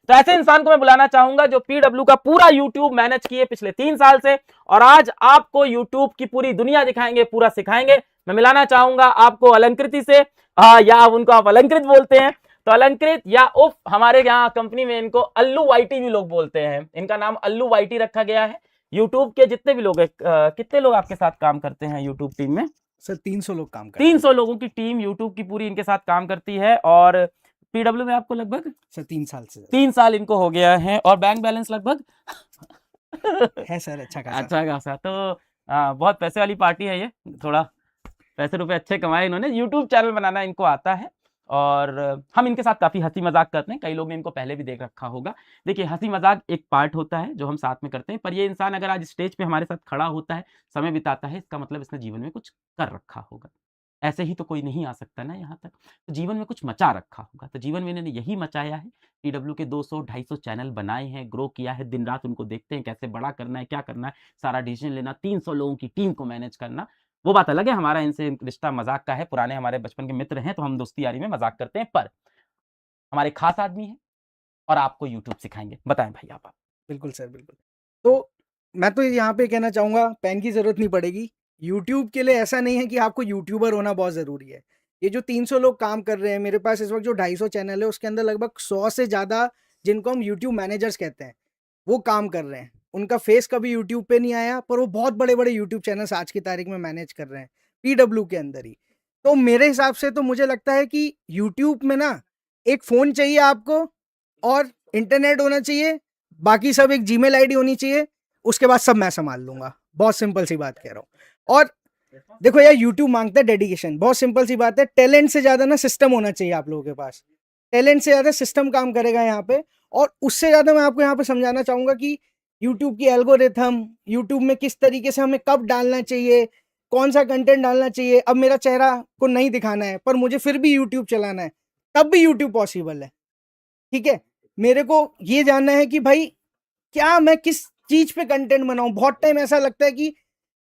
तो ऐसे इंसान को मैं बुलाना चाहूंगा जो पीडब्ल्यू का पूरा यूट्यूब मैनेज किए पिछले 3 साल से, और आज आपको यूट्यूब की पूरी दुनिया दिखाएंगे, पूरा सिखाएंगे। मैं मिलाना चाहूंगा आपको अलंकृति से, या उनको आप अलंकृत बोलते हैं तो अलंकृत, या उफ हमारे यहाँ कंपनी में इनको अल्लू वाईटी भी लोग बोलते हैं, इनका नाम अल्लू वाईटी रखा गया है। यूट्यूब के जितने भी लोग हैं, कितने लोग आपके साथ काम करते हैं यूट्यूब टीम में? सर 300 लोग काम करते हैं। 300 लोगों की टीम यूट्यूब की पूरी इनके साथ काम करती है। और पीडब्ल्यू में आपको लगभग सर 3 साल से 3 साल इनको हो गया है, और बैंक बैलेंस लगभग है सर अच्छा खासा। अच्छा खासा। तो बहुत पैसे वाली पार्टी है ये, थोड़ा पैसे रुपए अच्छे कमाए इन्होंने, यूट्यूब चैनल बनाना इनको आता है। और हम इनके साथ काफ़ी हंसी मजाक करते हैं, कई लोग ने इनको पहले भी देख रखा होगा। देखिए हंसी मजाक एक पार्ट होता है जो हम साथ में करते हैं, पर ये इंसान अगर आज स्टेज पे हमारे साथ खड़ा होता है, समय बिताता है, इसका मतलब इसने जीवन में कुछ कर रखा होगा। ऐसे ही तो कोई नहीं आ सकता ना यहाँ तक, तो जीवन में कुछ मचा रखा होगा। तो जीवन में इन्होंने यही मचाया है, पीडब्ल्यू के 200-250 चैनल बनाए हैं, ग्रो किया है, दिन रात उनको देखते हैं कैसे बड़ा करना है, क्या करना है, सारा डिसीजन लेना, 300 लोगों की टीम को मैनेज करना। वो बात अलग है, हमारा इनसे रिश्ता मजाक का है, पुराने हमारे बचपन के मित्र हैं, तो हम दोस्ती यारी में मजाक करते हैं, पर हमारे खास आदमी हैं और आपको यूट्यूब सिखाएंगे। बताएं भाई आप। बिल्कुल सर बिल्कुल। तो मैं तो यहाँ पे कहना चाहूँगा पेन की ज़रूरत नहीं पड़ेगी। यूट्यूब के लिए ऐसा नहीं है कि आपको यूट्यूबर होना बहुत ज़रूरी है। ये जो 300 लोग काम कर रहे हैं, मेरे पास इस वक्त जो 250 चैनल है उसके अंदर लगभग 100 से ज़्यादा जिनको हम यूट्यूब मैनेजर्स कहते हैं, वो काम कर रहे हैं। उनका फेस कभी यूट्यूब पे नहीं आया, पर वो बहुत बड़े बड़े यूट्यूब चैनल्स आज की तारीख में मैनेज कर रहे हैं पीडब्ल्यू के अंदर ही। तो मेरे हिसाब से तो मुझे लगता है कि यूट्यूब में ना एक फ़ोन चाहिए आपको और इंटरनेट होना चाहिए, बाकी सब एक जीमेल आईडी होनी चाहिए, उसके बाद सब मैं संभाल लूँगा। बहुत सिंपल सी बात कह रहा हूँ। और देखो यार यूट्यूब मांगता है डेडिकेशन, बहुत सिंपल सी बात है। टैलेंट से ज़्यादा ना सिस्टम होना चाहिए आप लोगों के पास, टैलेंट से ज़्यादा सिस्टम काम करेगा यहाँ पे। और उससे ज़्यादा मैं आपको यहाँ पे समझाना चाहूँगा कि यूट्यूब की एल्गोरिथम, यूट्यूब में किस तरीके से हमें कब डालना चाहिए, कौन सा कंटेंट डालना चाहिए। अब मेरा चेहरा को नहीं दिखाना है पर मुझे फिर भी यूट्यूब चलाना है, तब भी यूट्यूब पॉसिबल है। ठीक है, मेरे को ये जानना है कि भाई क्या मैं किस चीज पे कंटेंट बनाऊं। बहुत टाइम ऐसा लगता है कि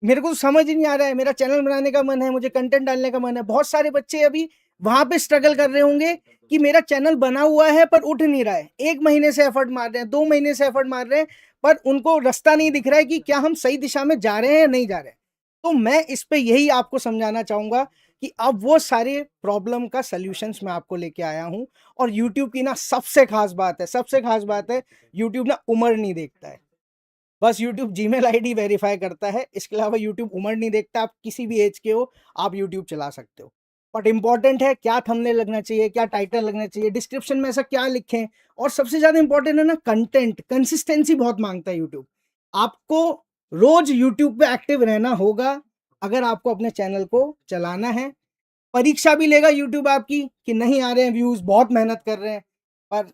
मेरे को समझ ही नहीं आ रहा है, मेरा चैनल बनाने का मन है, मुझे कंटेंट डालने का मन है। बहुत सारे बच्चे अभी वहां पे स्ट्रगल कर रहे होंगे कि मेरा चैनल बना हुआ है पर उठ नहीं रहा है, 1 महीने से एफर्ट मार रहे हैं, 2 महीने से एफर्ट मार रहे हैं, पर उनको रास्ता नहीं दिख रहा है कि क्या हम सही दिशा में जा रहे हैं या नहीं जा रहे हैं। तो मैं इस पे यही आपको समझाना चाहूंगा कि अब वो सारे प्रॉब्लम का सॉल्यूशंस मैं आपको लेके आया हूं। और यूट्यूब की ना सबसे खास बात है, यूट्यूब ना उम्र नहीं देखता है। बस यूट्यूब जीमेल आईडी वेरीफाई करता है, इसके अलावा यूट्यूब उम्र नहीं देखता। आप किसी भी एज के हो, आप यूट्यूब चला सकते हो। बट इंपॉर्टेंट है क्या थंबनेल लगना चाहिए, क्या टाइटल लगना चाहिए, डिस्क्रिप्शन में ऐसा क्या लिखें। और सबसे ज्यादा इंपॉर्टेंट है ना कंटेंट, कंसिस्टेंसी बहुत मांगता है यूट्यूब। आपको रोज यूट्यूब पे एक्टिव रहना होगा अगर आपको अपने चैनल को चलाना है। परीक्षा भी लेगा यूट्यूब आपकी कि नहीं आ रहे हैं व्यूज, बहुत मेहनत कर रहे हैं, पर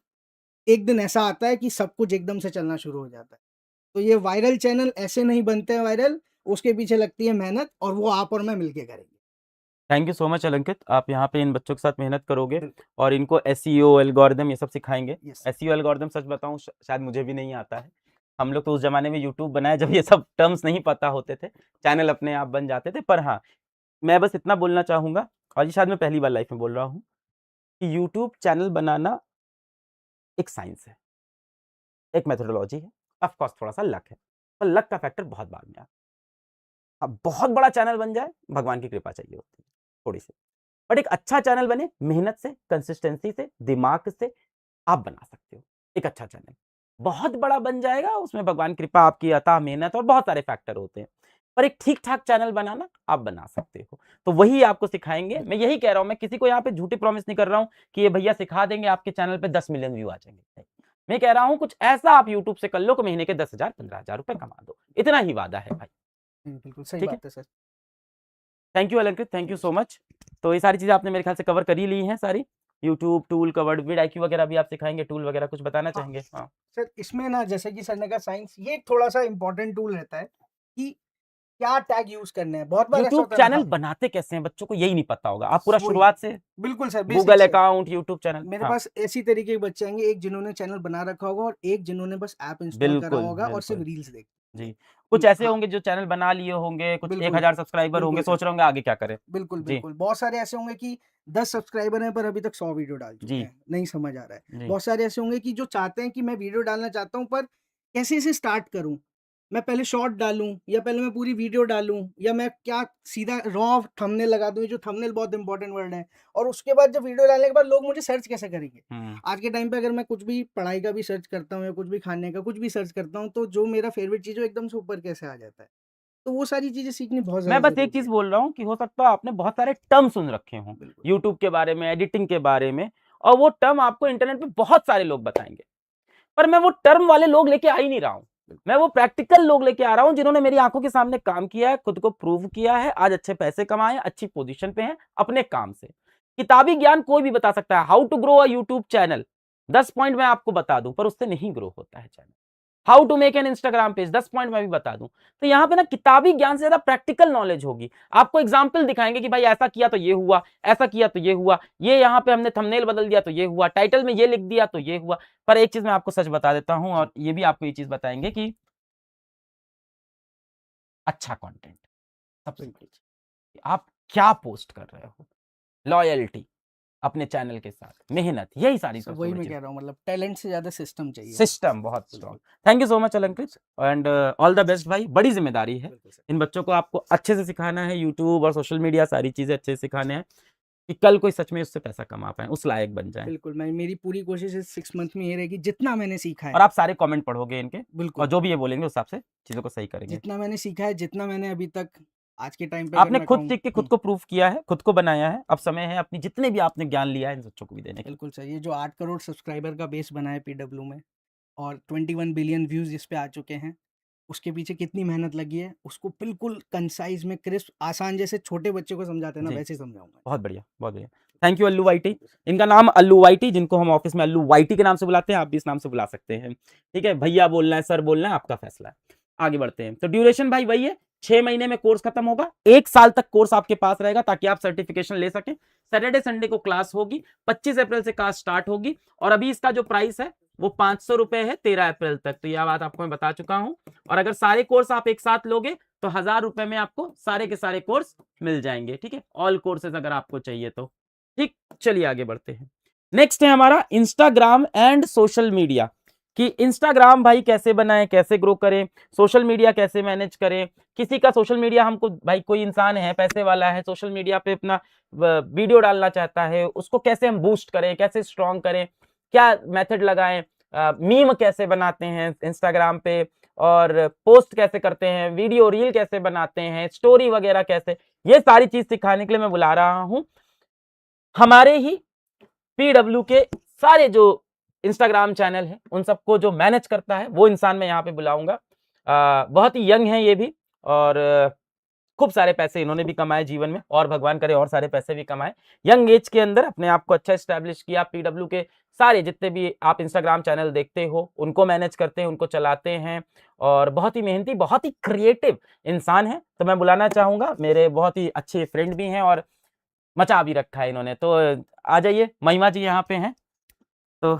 एक दिन ऐसा आता है कि सब कुछ एकदम से चलना शुरू हो जाता है। तो ये वायरल चैनल ऐसे नहीं बनते हैं वायरल, उसके पीछे लगती है मेहनत, और वो आप और मैं मिलके करेंगे। Thank you so much Alankit, आप यहाँ पे इन बच्चों के साथ मेहनत करोगे बिल्कुल। और इनको एसईओ एल्गोरिदम ये सब सिखाएंगे। Yes. एसईओ एल्गोरिदम सच बताऊं शायद मुझे भी नहीं आता है। हम लोग तो उस जमाने में यूट्यूब बनाया जब ये सब टर्म्स नहीं पता होते थे, चैनल अपने आप बन जाते थे। पर हाँ, मैं बस इतना बोलना चाहूंगा, और ये शायद मैं पहली बार लाइफ में बोल रहा हूँ, कि यूट्यूब चैनल बनाना एक साइंस है, एक मेथोडोलॉजी है। ऑफ कोर्स थोड़ा सा लक है, पर लक का फैक्टर बहुत बाद में आता है। अब बहुत बड़ा चैनल बन जाए, भगवान की कृपा चाहिए होती है थोड़ी सी, बट एक अच्छा चैनल बने मेहनत से, कंसिस्टेंसी से, दिमाग से आप बना सकते हो एक अच्छा चैनल। बहुत बड़ा बन जाएगा, उसमें भगवान कृपा आपकी, अता मेहनत और बहुत सारे फैक्टर होते हैं, पर एक ठीक ठाक चैनल बनाना आप बना सकते हो। तो वही आपको सिखाएंगे। मैं यही कह रहा हूं, मैं किसी को यहाँ पे झूठी प्रॉमिस नहीं कर रहा हूं कि ये भैया सिखा देंगे आपके चैनल पे 10 मिलियन व्यू आ जाएंगे। नहीं, मैं कह रहा हूं कुछ ऐसा आप यूट्यूब से कर लो कि महीने के 10,000 15,000 रुपए कमा दो, इतना ही वादा है भाई। बिल्कुल सही ठीक है, बात है सर। थैंक यू अलंकृत, थैंक यू सो मच। तो ये सारी चीजें आपने मेरे ख्याल से कवर कर ही ली हैं सारी। यूट्यूब टूल कवर्ड, विड IQ वगैरह भी आप सिखाएंगे, टूल वगैरह कुछ बताना हाँ। चाहेंगे? हाँ सर इसमें ना जैसे कि सर ने कहा साइंस, ये एक थोड़ा सा इंपॉर्टेंट टूल रहता है कि क्या टैग यूज करने हैं। बहुत बार ऐसा यूट्यूब होता है ना, चैनल हाँ, बनाते कैसे हैं बच्चों को यही नहीं पता होगा। आप पूरा वही। शुरुआत से बिल्कुल सर, बेसिक गूगल से। Account, YouTube channel. मेरे हाँ पास ऐसी तरीके के बच्चे आएंगे, एक जिन्होंने चैनल बना रखा होगा और एक जिन्होंने बस ऐप इंस्टॉल करा बिल्कुल होगा और सिर्फ बिल्कुल रील्स देख। जी, कुछ ऐसे हाँ, होंगे जो चैनल बना लिए होंगे, कुछ बिल्कुल 1000 सब्सक्राइबर होंगे, बिल्कुल सोच सर, रहे होंगे आगे क्या करें। बिल्कुल जी बिल्कुल। बहुत सारे ऐसे होंगे कि 10 सब्सक्राइबर हैं पर अभी तक 100 वीडियो डाल चुके जी हैं, नहीं समझ आ रहा है। जी बहुत सारे ऐसे होंगे कि जो चाहते हैं कि मैं वीडियो डालना चाहता हूँ पर कैसे इसे स्टार्ट करूँ, मैं पहले शॉर्ट डालूं या पहले मैं पूरी वीडियो डालूं, या मैं क्या सीधा रॉ थंबनेल लगा दूं। ये जो थंबनेल बहुत इंपॉर्टेंट वर्ड है। और उसके बाद जब वीडियो डालने के बाद लोग मुझे सर्च कैसे करेंगे। आज के टाइम पे अगर मैं कुछ भी पढ़ाई का भी सर्च करता हूँ या कुछ भी खाने का कुछ भी सर्च करता हूँ, तो जो मेरा फेवरेट चीज़ है एकदम से ऊपर कैसे आ जाता है। तो वो सारी चीज़ें सीखनी बहुत मैं ज़्यादा बस एक चीज ज़रूरी है। बोल रहा हूँ कि हो सकता है आपने बहुत सारे टर्म सुन रखे हों बिल्कुल यूट्यूब के बारे में, एडिटिंग के बारे में, और वो टर्म आपको इंटरनेट पे बहुत सारे लोग बताएंगे, पर मैं वो टर्म वाले लोग लेके आ ही नहीं रहा हूँ। मैं वो प्रैक्टिकल लोग लेके आ रहा हूँ जिन्होंने मेरी आंखों के सामने काम किया है, खुद को प्रूव किया है, आज अच्छे पैसे कमाए, अच्छी पोजीशन पे हैं अपने काम से। किताबी ज्ञान कोई भी बता सकता है, how to grow a YouTube channel 10 point मैं आपको बता दूं, पर उससे नहीं ग्रो होता है channel. How to make an Instagram page 10 point मैं भी बता दूं। तो यहाँ पे ना किताबी ज्ञान से ज्यादा प्रैक्टिकल नॉलेज होगी। आपको एग्जाम्पल दिखाएंगे कि भाई ऐसा किया तो ये हुआ, ऐसा किया तो ये हुआ, ये यहाँ पे हमने थंबनेल बदल दिया तो ये हुआ, टाइटल में ये लिख दिया तो ये हुआ। पर एक चीज मैं आपको सच बता देता हूं, और ये भी आपको ये चीज बताएंगे कि अच्छा कंटेंट सबसे बड़ी चीज, आप क्या पोस्ट कर रहे हो, लॉयल्टी अपने चैनल के साथ, मेहनत, यही सारी सर सबसे वही बड़ी मैं चीज। कह रहा हूँ, मतलब टैलेंट से ज़्यादा सिस्टम चाहिए। सिस्टम बहुत बिल्कुल strong. Thank you so much अलंकृत, एंड ऑल द बेस्ट भाई। बड़ी जिम्मेदारी है बिल्कुल सर। इन बच्चों को, आपको अच्छे से सिखाना है, यूट्यूब और सोशल मीडिया सारी चीजें अच्छे से सिखाने हैं कि कल कोई सच में उससे पैसा कमा पाए, उस लायक बन जाए। बिल्कुल, मैं मेरी पूरी कोशिश इस 6 मंथ में ये रहेगी जितना मैंने सीखा है। और आप सारे कमेंट पढ़ोगे इनके, और बिल्कुल, जो भी ये बोलेंगे उस हिसाब से चीजों को सही करेंगे। जितना मैंने सीखा है, जितना मैंने अभी तक आज के टाइम पे अगर आपने मैं खुद कहूँ, सीख के खुद को प्रूफ किया है, खुद को बनाया है, अब समय है अपनी जितने भी आपने ज्ञान लिया है इन बच्चों को भी देने का। बिल्कुल सर, ये जो 8 करोड़ सब्सक्राइबर का बेस बना है पीडब्ल्यू में, और 21 बिलियन व्यूज़ जिस पे आ चुके हैं, उसके पीछे कितनी मेहनत लगी है, उसको बिल्कुल कंसाइज़ में क्रिस्प आसान जैसे छोटे बच्चे को समझाते हैं ना, जी, वैसे ही समझाऊँगा। बहुत बढ़िया, बहुत बढ़िया। Thank you Allu YT. इनका नाम अल्लू वाईटी, जिनको हम ऑफिस में अल्लू वाईटी के नाम से बुलाते हैं, आप भी इस नाम से बुला सकते हैं। ठीक है, भैया बोलना है, सर बोलना है, आपका फैसला है। आगे बढ़ते हैं। तो ड्यूरेशन भाई वही है 6 महीने में कोर्स खत्म होगा, 1 साल तक कोर्स आपके पास रहेगा ताकि आप सर्टिफिकेशन ले सकें। सैटरडे संडे को क्लास होगी, 25 अप्रैल से क्लास स्टार्ट होगी और अभी इसका जो प्राइस है वो 500 रुपए है 13 अप्रैल तक। तो यह बात आपको मैं बता चुका हूं। और अगर सारे कोर्स आप एक साथ लोगे तो 1000 रुपए में आपको सारे के सारे कोर्स मिल जाएंगे। ठीक है, ऑल कोर्सेज अगर आपको चाहिए तो। ठीक, चलिए आगे बढ़ते हैं। नेक्स्ट है हमारा इंस्टाग्राम एंड सोशल मीडिया, कि इंस्टाग्राम भाई कैसे बनाएं, कैसे ग्रो करें, सोशल मीडिया कैसे मैनेज करें। किसी का सोशल मीडिया हमको, भाई कोई इंसान है पैसे वाला है, सोशल मीडिया पे अपना वीडियो डालना चाहता है, उसको कैसे हम बूस्ट करें, कैसे स्ट्रॉन्ग करें, क्या मेथड लगाएं, मीम कैसे बनाते हैं इंस्टाग्राम पे, और पोस्ट कैसे करते हैं, वीडियो रील कैसे बनाते हैं, स्टोरी वगैरह कैसे, ये सारी चीज सिखाने के लिए मैं बुला रहा हूं हमारे ही PW के सारे जो इंस्टाग्राम चैनल है उन सबको जो मैनेज करता है वो इंसान मैं यहाँ पे बुलाऊंगा। बहुत ही यंग है ये भी और खूब सारे पैसे इन्होंने भी कमाए जीवन में, और भगवान करे और सारे पैसे भी कमाए। यंग एज के अंदर अपने आप को अच्छा स्टैब्लिश किया। PW के सारे जितने भी आप इंस्टाग्राम चैनल देखते हो उनको मैनेज करते हैं, उनको चलाते हैं, और बहुत ही मेहनती, बहुत ही क्रिएटिव इंसान है। तो मैं बुलाना चाहूंगा, मेरे बहुत ही अच्छे फ्रेंड भी हैं और मचा भी रखा है इन्होंने। तो आ जाइए, महिमा जी यहाँ पे हैं। तो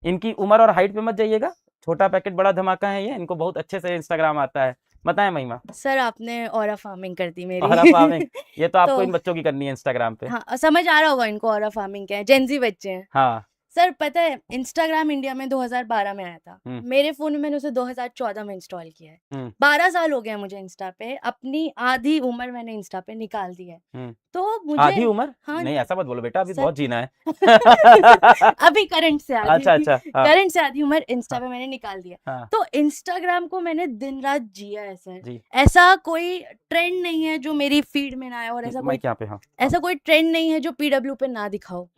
इनकी उम्र और हाइट पे मत जाइएगा, छोटा पैकेट बड़ा धमाका है ये, इनको बहुत अच्छे से इंस्टाग्राम आता है। बताएं महिमा। सर आपने ऑरा फार्मिंग कर दी मेरी। ऑरा फार्मिंग, ये तो आपको तो इन बच्चों की करनी है इंस्टाग्राम पे। हाँ, समझ आ रहा होगा इनको ऑरा फार्मिंग क्या है, जेंजी बच्चे हैं। हाँ, सर पता है इंस्टाग्राम इंडिया में 2012 में आया था, मेरे फोन में मैंने उसे 2014 में इंस्टॉल किया है। 12 साल हो गए हैं मुझे इंस्टा पे, अपनी आधी उम्र मैंने इंस्टा पे निकाल दी है। तो मुझे आधी उम्र? हाँ नहीं ऐसा मत बोलो बेटा, अभी सर बहुत जीना है। अभी करंट से आधी अच्छा अच्छा, हाँ, करंट से आधी उम्र इंस्टा हाँ, पे मैंने निकाल दिया। हाँ, तो इंस्टाग्राम को मैंने दिन रात जिया है सर। जी ऐसा कोई ट्रेंड नहीं है जो मेरी फीड में ना आए, और ऐसा कोई माइक यहाँ पे, हाँ हाँ, ऐसा कोई ट्रेंड नहीं है जो PW पे ना दिखाओ।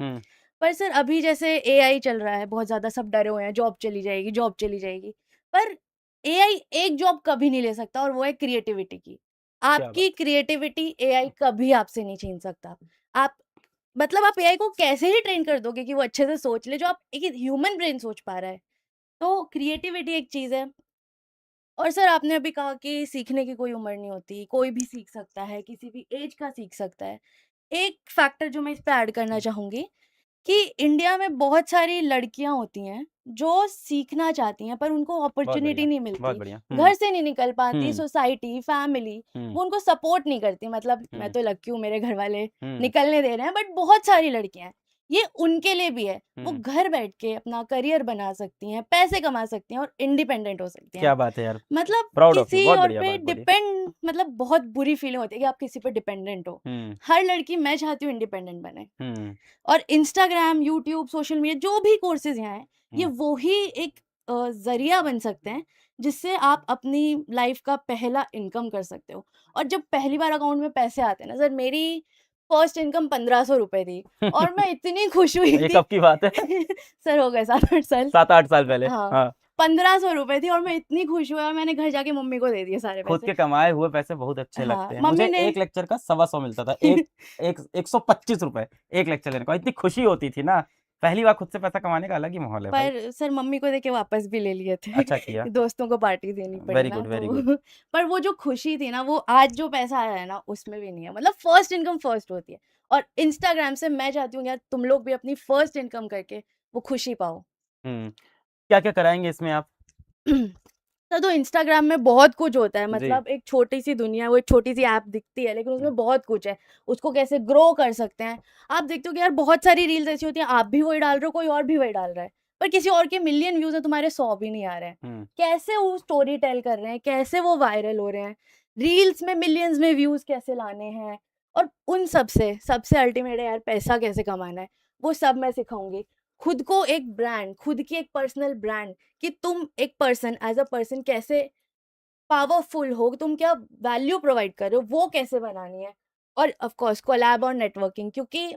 पर सर अभी जैसे AI चल रहा है, बहुत ज्यादा सब डरे हुए हैं, जॉब चली जाएगी, जॉब चली जाएगी। पर AI एक जॉब कभी नहीं ले सकता, और वो है क्रिएटिविटी की। क्या बात, आपकी क्रिएटिविटी AI कभी आपसे नहीं छीन सकता। आप मतलब आप AI को कैसे ही ट्रेन कर दोगे कि वो अच्छे से सोच ले जो आप एक ह्यूमन ब्रेन सोच पा रहा है। तो क्रिएटिविटी एक चीज है। और सर आपने अभी कहा कि सीखने की कोई उम्र नहीं होती, कोई भी सीख सकता है, किसी भी एज का सीख सकता है। एक फैक्टर जो मैं इस पे ऐड करना चाहूंगी कि इंडिया में बहुत सारी लड़कियां होती हैं जो सीखना चाहती हैं, पर उनको बहुत अपॉर्चुनिटी बढ़िया, नहीं बहुत मिलती, बढ़िया। घर से नहीं निकल पाती, हम्म सोसाइटी, फैमिली हम्म वो उनको सपोर्ट नहीं करती। मतलब मैं हम्म तो लकी हूँ, मेरे घर वाले हम्म निकलने दे रहे हैं, बट बहुत सारी लड़कियां हैं, ये उनके लिए भी है। वो हम्म, घर बैठ के अपना करियर बना सकती हैं, पैसे कमा सकती हैं और इंडिपेंडेंट हो सकती हैं। क्या बात है यार, मतलब प्राउड ऑफ यू, किसी बहुत और बढ़िया पे बात बोली। डिपेंड, मतलब बहुत बुरी फीलिंग होती है कि आप किसी पे डिपेंडेंट हो। हर लड़की, मैं चाहती हूँ इंडिपेंडेंट बने। और इंस्टाग्राम, यूट्यूब, सोशल मीडिया जो भी कोर्सेज यहाँ हैं, ये वो ही एक जरिया बन सकते हैं जिससे आप अपनी लाइफ का पहला इनकम कर सकते हो। और जब पहली बार अकाउंट में पैसे आते हैं ना सर, मेरी फर्स्ट इनकम 1500 रुपए थी और मैं इतनी खुश हुई ये थी। कब की बात है? सर हो गए 7-8 साल। 7-8 साल पहले। हाँ, हाँ, 1500 रुपए थी और मैं इतनी खुश हुई और मैंने घर जाके मम्मी को दे दिए सारे खुद पैसे। के कमाए हुए पैसे बहुत अच्छे हाँ, लगते हैं। मम्मी मुझे ने एक लेक्चर का 125 मिलता था, एक 125 रुपए एक लेक्चर लेने का, इतनी खुशी होती थी ना। पहली बार खुद से पैसा कमाने का अलग ही माहौल है भाई। पर सर मम्मी को देके वापस भी ले लिए थे अच्छा किया, कि दोस्तों को पार्टी देनी पड़ी वेरी ना, गुड वेरी तो गुड। पर वो जो खुशी थी ना, वो आज जो पैसा आया है ना उसमें भी नहीं है। मतलब फर्स्ट इनकम फर्स्ट होती है, और इंस्टाग्राम से मैं चाहती हूँ यार तुम लोग भी अपनी फर्स्ट इनकम करके वो खुशी पाओ। क्या क्या कराएंगे इसमें आप? तो इंस्टाग्राम में बहुत कुछ होता है। जी मतलब एक छोटी सी दुनिया, वो एक छोटी सी ऐप दिखती है, लेकिन उसमें बहुत कुछ है। उसको कैसे ग्रो कर सकते हैं। आप देखते हो कि यार बहुत सारी रील्स ऐसी होती हैं, आप भी वही डाल रहे हो, कोई और भी वही डाल रहा है, पर किसी और के मिलियन व्यूज है, तुम्हारे 100 भी नहीं आ रहे हैं। कैसे वो स्टोरी टेल कर रहे हैं, कैसे वो वायरल हो रहे हैं, रील्स में मिलियंस में व्यूज कैसे लाने हैं, और उन सबसे अल्टीमेट है यार पैसा कैसे कमाना है, वो सब मैं सिखाऊंगी। खुद को एक ब्रांड, खुद की एक पर्सनल ब्रांड, कि तुम एक पर्सन एज अ पर्सन कैसे पावरफुल हो, तुम क्या वैल्यू प्रोवाइड कर रहे हो, वो कैसे बनानी है। और ऑफ कोर्स कोलैब और नेटवर्किंग, क्योंकि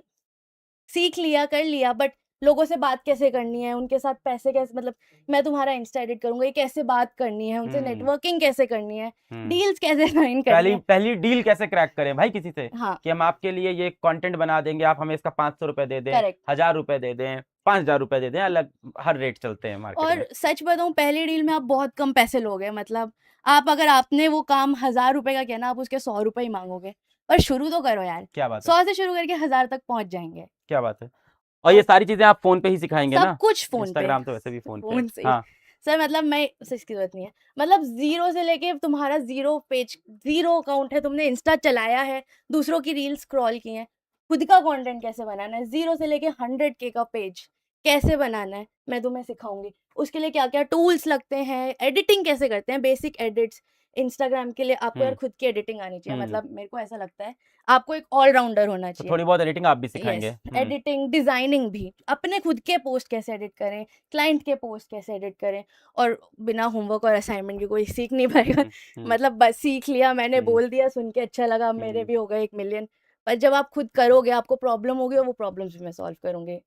सीख लिया कर लिया, बट लोगों से बात कैसे करनी है, उनके साथ पैसे कैसे, मतलब मैं तुम्हारा इंस्टा एडिट करूंगा, ये कैसे बात करनी है उनसे, नेटवर्किंग कैसे करनी है, डील्स कैसे साइन करनी है, पहली डील कैसे क्रैक करें भाई किसी से, हाँ कि हम आपके लिए ये कंटेंट बना देंगे, आप हमें इसका 500 रुपए दे दें, करेक्ट 1000 रुपए दे दें, 5,000 रुपए दे दें, अलग हर रेट चलते हैं मार्केट में। और सच बताऊँ पहली डील में आप बहुत कम पैसे लोगे, मतलब आप अगर आपने वो काम 1000 रुपए का किया ना, आप उसके 100 रुपए ही माँगोगे। पर शुरू तो करो यार, क्या बात है, 100 से शुरू करके 1000 तक पहुँच जाएँगे। क्या बात है। और ये सारी चीजें आप फोन पे ही सिखाएंगे सब ना? कुछ फ़ोन पे, इंस्टाग्राम तो वैसे भी फोन पे है। फ़ोन से ही। हाँ, सर मतलब मैं सर इसकी ज़रूरत नहीं है। मतलब ज़ीरो से लेके तुम्हारा ज़ीरो पेज, ज़ीरो अकाउंट है, तुमने इंस्टा चलाया है, दूसरों की रील्स स्क्रॉल की हैं, खुद का कंटेंट कैसे बनाना है, ज़ीरो से लेके 100K का पेज कैसे बनाना है, मैं तुम्हें सिखाऊँगी। उसके लिए क्या-क्या टूल्स लगते हैं, एडिटिंग कैसे करते हैं, बेसिक एडिट्स इंस्टाग्राम के लिए आपको यार हम्म, खुद की एडिटिंग आनी चाहिए। हम्म। मतलब मेरे को ऐसा लगता है, आपको एक ऑल-राउंडर होना तो चाहिए। थोड़ी बहुत एडिटिंग आप भी यस, सिखाएंगे? एडिटिंग, डिज़ाइनिंग भी, अपने खुद के पोस्ट कैसे एडिट करें, क्लाइंट के पोस्ट कैसे एडिट करें, और बिना होमवर्क और असाइनमेंट के कोई सीख नहीं पाएगा। हम्म, मतलब बस सीख लिया, मैंने हम्म, बोल दिया, सुन के अच्छा लगा, मेरे हम्म। भी हो गए 1 मिलियन। पर जब आप खुद करोगे, आपको प्रॉब्लम होगी और वो प्रॉब्लम्स भी मैं सॉल्व करूँगी।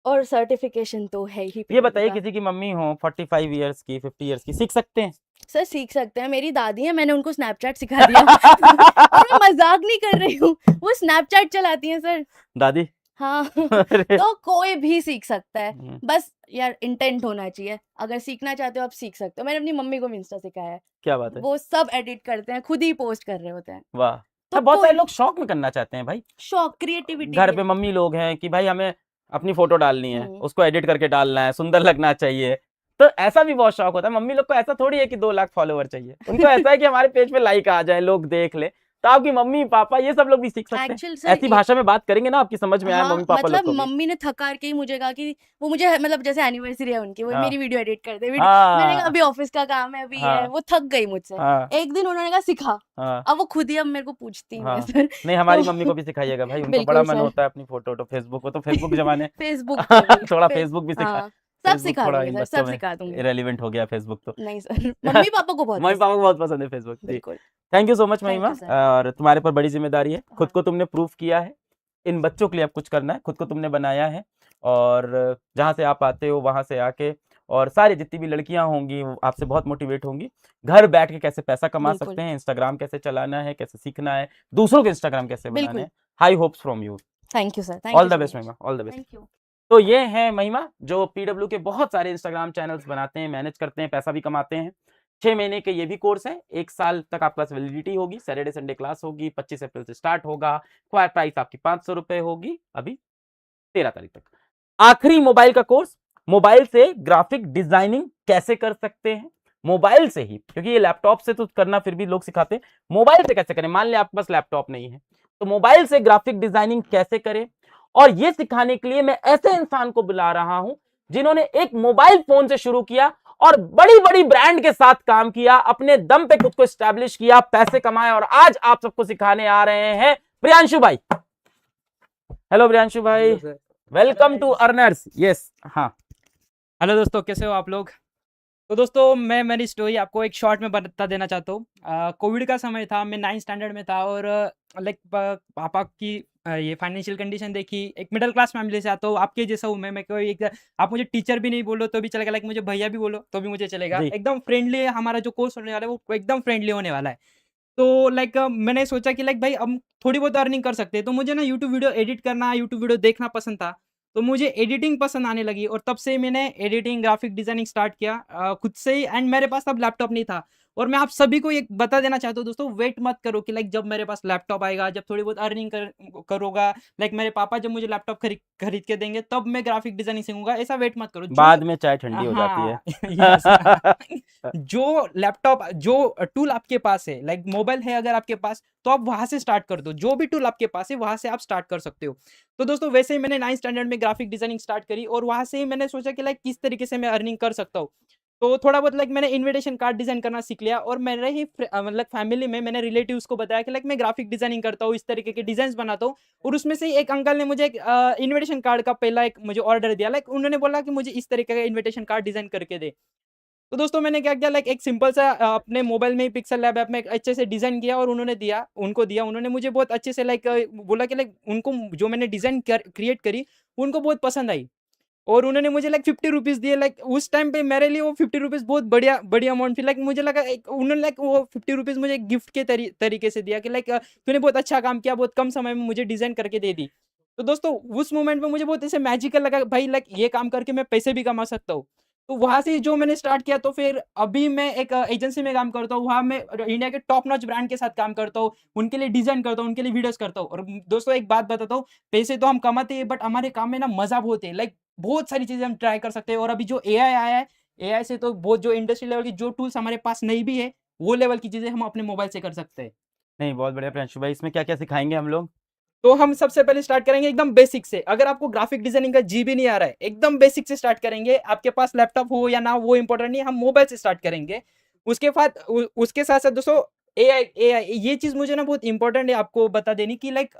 और सर्टिफिकेशन तो है ही ये PWD बताइए, का। किसी की मम्मी हो 45 इयर्स की, 50 इयर्स की, सीख सकते हैं? सर सीख सकते हैं, मेरी दादी है, मैंने उनको स्नैपचैट सिखा दिया। और मैं मज़ाक नहीं कर रही हूँ, वो स्नैपचैट चलाती हैं सर। दादी? हाँ। अरे! तो कोई भी सीख सकता है, हम्म, बस यार इंटेंट होना चाहिए। अगर सीखना चाहते हो आप सीख सकते हो। मैंने अपनी मम्मी को भी इंस्टा सिखाया है, क्या बात है, वो सब एडिट करते हैं, खुद ही पोस्ट कर रहे होते हैं। वाह। तो हाँ, बहुत सारे कोई लोग शौक में करना चाहते हैं भाई। शौक, क्रिएटिविटी घर के पे लिए। मम्मी लोग हैं कि भाई हमें अपनी फोटो डालनी है, हुँ। उसको एडिट करके डालना है, सुंदर लगना चाहिए। तो ऐसा भी बहुत शौक होता है। मम्मी लोग को ऐसा थोड़ी है कि 2 लाख फॉलोवर चाहिए, उनको ऐसा है कि हमारे पेज पे लाइक आ जाए, लोग देख ले। तो आपकी मम्मी पापा ये सब लोग भी सीख सकते हैं। एक्चुअल सर ऐसी भाषा में बात करेंगे ना आपकी समझ में आए हाँ, मम्मी पापा लोग मतलब को भी। मम्मी ने थक हार के ही मुझे कहा कि वो मुझे मतलब जैसे एनिवर्सरी है उनकी, वो हाँ, मेरी वीडियो एडिट कर दे। मैंने कहा हाँ, अभी ऑफिस का काम है, अभी है, हाँ, वो थक गई मुझसे। हाँ, एक दिन उन्होंने कहा सिखा, हाँ, अब वो खुद ही अब मेरे को पूछती नहीं है हाँ। सर। नहीं, हमारी तो मम्मी को भी सिखाइएगा भाई, उनको बड़ा बिल्कुल मन सर। होता है अपनी फोटो तो फेसबुक को, तो फेसबुक जमाने फेसबुक पे भी थोड़ा फे फेसबुक भी सिखा। हाँ, सब फेसबुक सिखा थोड़ा दूँगी इन सर, बच्चों सब में सिखा दूँगी। इरेलीवेंट हो गया फेसबुक तो। नहीं सर, मम्मी-पापा को बहुत मम्मी पसंद पापा को बहुत पसंद है फेसबुक जी। बिल्कुल। Thank you so much thank महिमा, यू सर। और तुम्हारे पर बड़ी जिम्मेदारी है। खुद हाँ। को तुमने प्रूफ किया है, इन बच्चों के लिए अब कुछ करना है, खुद को तुमने बनाया है। और जहाँ से आप आते हो वहां से आके, और सारी जितनी भी लड़कियां होंगी वो आपसे बहुत मोटिवेट होंगी। घर बैठ के कैसे पैसा कमा बिल्कुल, सकते हैं, इंस्टाग्राम कैसे चलाना है, कैसे सीखना है, दूसरों के इंस्टाग्राम कैसे बनाने बिल्कुल। हैं। High hopes from you. Thank you sir, thank all you the so best much. Mahima, all the best. Thank you. तो ये है महिमा, जो पीडब्ल्यू के बहुत सारे इंस्टाग्राम चैनल्स बनाते हैं, मैनेज करते हैं, पैसा भी कमाते हैं। 6 महीने के ये भी कोर्स है, 1 साल तक आपके पास वैलिडिटी होगी। सैटरडे संडे क्लास होगी, 25 अप्रैल से स्टार्ट होगा। प्राइस आपकी 500 रुपए होगी, अभी 13 तारीख तक। आखिरी मोबाइल का कोर्स, मोबाइल से ग्राफिक डिजाइनिंग कैसे कर सकते हैं, मोबाइल से ही, क्योंकि ये लैपटॉप से तो करना फिर भी लोग सिखाते हैं, मोबाइल से कैसे करें। मान लिया आपके पास लैपटॉप नहीं है, तो मोबाइल से ग्राफिक डिजाइनिंग कैसे करें। और ये सिखाने के लिए मैं ऐसे इंसान को बुला रहा हूं जिन्होंने एक मोबाइल फोन से शुरू किया और बड़ी बड़ी ब्रांड के साथ काम किया, अपने दम पे खुद को एस्टैब्लिश किया, पैसे कमाए, और आज आप सबको सिखाने आ रहे हैं प्रियांशु भाई। हेलो प्रियांशु भाई, hello sir. Welcome to Earners. Yes, हाँ, हेलो दोस्तों, कैसे हो आप लोग? तो दोस्तों मैं मेरी स्टोरी आपको एक शॉर्ट में बता देना चाहता हूँ। कोविड का समय था, मैं 9th स्टैंडर्ड में था, और लाइक पापा की ये फाइनेंशियल कंडीशन देखी। एक मिडिल क्लास फैमिली से आता हूँ, आपके जैसा हूँ मैं कोई एक, आप मुझे टीचर भी नहीं बोलो तो भी चलेगा, लाइक मुझे भैया भी बोलो तो भी मुझे चलेगा। जी। एकदम फ्रेंडली हमारा जो कोर्स होने वाला है वो एकदम फ्रेंडली होने वाला है। तो लाइक मैंने सोचा कि लाइक भाई हम थोड़ी बहुत अर्निंग कर सकते हैं। तो मुझे ना यूट्यूब वीडियो एडिट करना, यूट्यूब वीडियो देखना पसंद था। तो मुझे एडिटिंग पसंद आने लगी, और तब से मैंने एडिटिंग, ग्राफिक डिजाइनिंग स्टार्ट किया खुद से ही। एंड मेरे पास तब लैपटॉप नहीं था। और मैं आप सभी को एक बता देना चाहता हूँ दोस्तों, वेट मत करो कि लाइक जब मेरे पास लैपटॉप आएगा, जब थोड़ी बहुत अर्निंग करूंगा, लाइक मेरे पापा जब मुझे लैपटॉप खरीद के देंगे तब मैं ग्राफिक डिजाइनिंग सीखूंगा। ऐसा वेट मत करो। बाद में चाय ठंडी हो जाती है। यस। जो लैपटॉप, जो टूल आपके पास है, लाइक मोबाइल है अगर आपके पास, तो आप वहां से स्टार्ट कर दो। जो भी टूल आपके पास है वहां से आप स्टार्ट कर सकते हो। तो दोस्तों वैसे ही मैंने 9th स्टैंडर्ड में ग्राफिक डिजाइनिंग स्टार्ट करी, और वहां से ही मैंने सोचा कि लाइक किस तरीके से मैं अर्निंग कर सकता हूँ। तो थोड़ा बहुत लाइक मैंने इनविटेशन कार्ड डिजाइन करना सीख लिया, और मेरे ही मतलब फैमिली में मैंने रिलेटिव्स को बताया कि लाइक मैं ग्राफिक डिजाइनिंग करता हूँ, इस तरीके के डिजाइन बनाता हूँ। और उसमें से एक अंकल ने मुझे एक इनविटेशन कार्ड का पहला एक मुझे ऑर्डर दिया। लाइक उन्होंने बोला कि मुझे इस तरीके का इनविटेशन कार्ड डिजाइन करके दे। तो दोस्तों मैंने क्या किया, लाइक एक सिंपल सा अपने मोबाइल में ही पिक्सल लैब ऐप में एक अच्छे से डिजाइन किया, और उन्होंने दिया, उनको दिया। उन्होंने मुझे बहुत अच्छे से लाइक बोला कि लाइक उनको जो मैंने डिजाइन क्रिएट करी उनको बहुत पसंद आई, और उन्होंने मुझे लाइक 50 रुपीज़ दिए। लाइक उस टाइम पे मेरे लिए वो 50 रुपीज़ बहुत बढ़िया अमाउंट थी। लाइक मुझे लगा उन्होंने लाइक वो 50 रुपीज़ मुझे गिफ्ट के तरीके से दिया कि लाइक तूने बहुत अच्छा काम किया, बहुत कम समय में मुझे डिजाइन करके दे दी। तो दोस्तों उस मोमेंट में मुझे बहुत ऐसे मैजिकल लगा भाई, लाइक ये काम करके मैं पैसे भी कमा सकता हूँ। तो वहाँ से जो मैंने स्टार्ट किया, तो फिर अभी मैं एक एजेंसी में काम करता हूँ। वहाँ मैं इंडिया के टॉप नॉच ब्रांड के साथ काम करता हूँ, उनके लिए डिज़ाइन करता हूँ, उनके लिए वीडियोज़ करता हूँ। और दोस्तों एक बात बताता हूँ, पैसे तो हम कमाते हैं बट हमारे काम में ना मज़ा बहुत है। लाइक बहुत सारी चीज़ें हम ट्राई कर सकते हैं। और अभी जो एआई आया है, एआई से तो बहुत जो इंडस्ट्री लेवल की जो टूल्स हमारे पास नहीं भी है, वो लेवल की चीज़ें हम अपने मोबाइल से कर सकते हैं। नहीं, बहुत बढ़िया प्रियांशु भाई। इसमें क्या-क्या सिखाएँगे हम लोग? तो हम सबसे पहले स्टार्ट करेंगे एकदम बेसिक से। अगर आपको ग्राफिक डिजाइनिंग का जी भी नहीं आ रहा है, एकदम बेसिक से स्टार्ट करेंगे। आपके पास लैपटॉप हो या ना हो वो इंपॉर्टेंट नहीं है, हम मोबाइल से स्टार्ट करेंगे। उसके बाद उसके साथ साथ दोस्तों एआई एआई ये चीज मुझे ना बहुत इंपॉर्टेंट है आपको बता देनी कि लाइक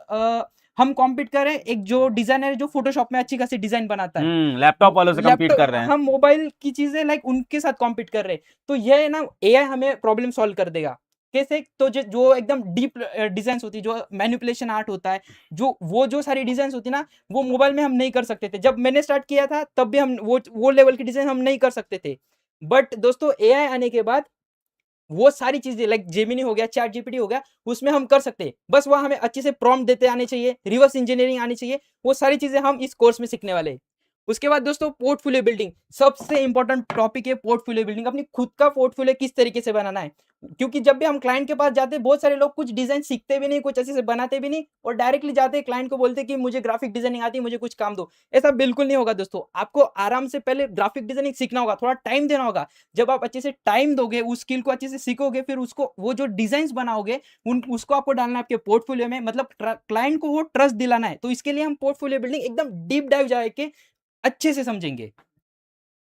हम कॉम्पीट करें एक जो डिजाइनर है जो फोटोशॉप में अच्छी खासी डिजाइन बनाता है, लैपटॉप वालों से कम्पीट कर रहे हैं। हम मोबाइल की चीजें लाइक उनके साथ कॉम्पीट कर रहे हैं। तो ये ना एआई हमें प्रॉब्लम सॉल्व कर देगा। कैसे? तो जो एकदम डीप डिजाइन्स होती है, जो मैनिपुलेशन आर्ट होता है, जो सारी डिजाइन्स होती है ना, वो मोबाइल में हम नहीं कर सकते थे। जब मैंने स्टार्ट किया था तब भी हम वो लेवल की डिजाइन हम नहीं कर सकते थे। बट दोस्तों एआई आने के बाद वो सारी चीजें लाइक जेमिनी हो गया, चैट जीपीटी हो गया, उसमें हम कर सकते हैं। बस वहाँ हमें अच्छे से प्रॉम्प्ट देते आने चाहिए, रिवर्स इंजीनियरिंग आनी चाहिए। वो सारी चीजें हम इस कोर्स में सीखने वाले हैं। उसके बाद दोस्तों पोर्टफोलियो बिल्डिंग, सबसे इंपॉर्टेंट टॉपिक है पोर्टफोलियो बिल्डिंग। अपनी खुद का पोर्टफोलियो किस तरीके से बनाना है, क्योंकि जब भी हम क्लाइंट के पास जाते हैं, बहुत सारे लोग कुछ डिजाइन सीखते भी नहीं, कुछ अच्छे से बनाते भी नहीं, और डायरेक्टली जाते हैं क्लाइंट को बोलते हैं कि मुझे ग्राफिक डिजाइनिंग आती है, मुझे कुछ काम दो। ऐसा बिल्कुल नहीं होगा दोस्तों। आपको आराम से पहले ग्राफिक डिजाइनिंग सीखना होगा, थोड़ा टाइम देना होगा। जब आप अच्छे से टाइम दोगे, उस स्किल को अच्छे से सीखोगे, फिर उसको वो जो डिजाइन बनाओगे उसको आपको डालना है आपके पोर्टफोलियो में। मतलब क्लाइंट को वो ट्रस्ट दिलाना है। तो इसके लिए हम पोर्टफोलियो बिल्डिंग एकदम डीप डाइव जाके अच्छे से समझेंगे।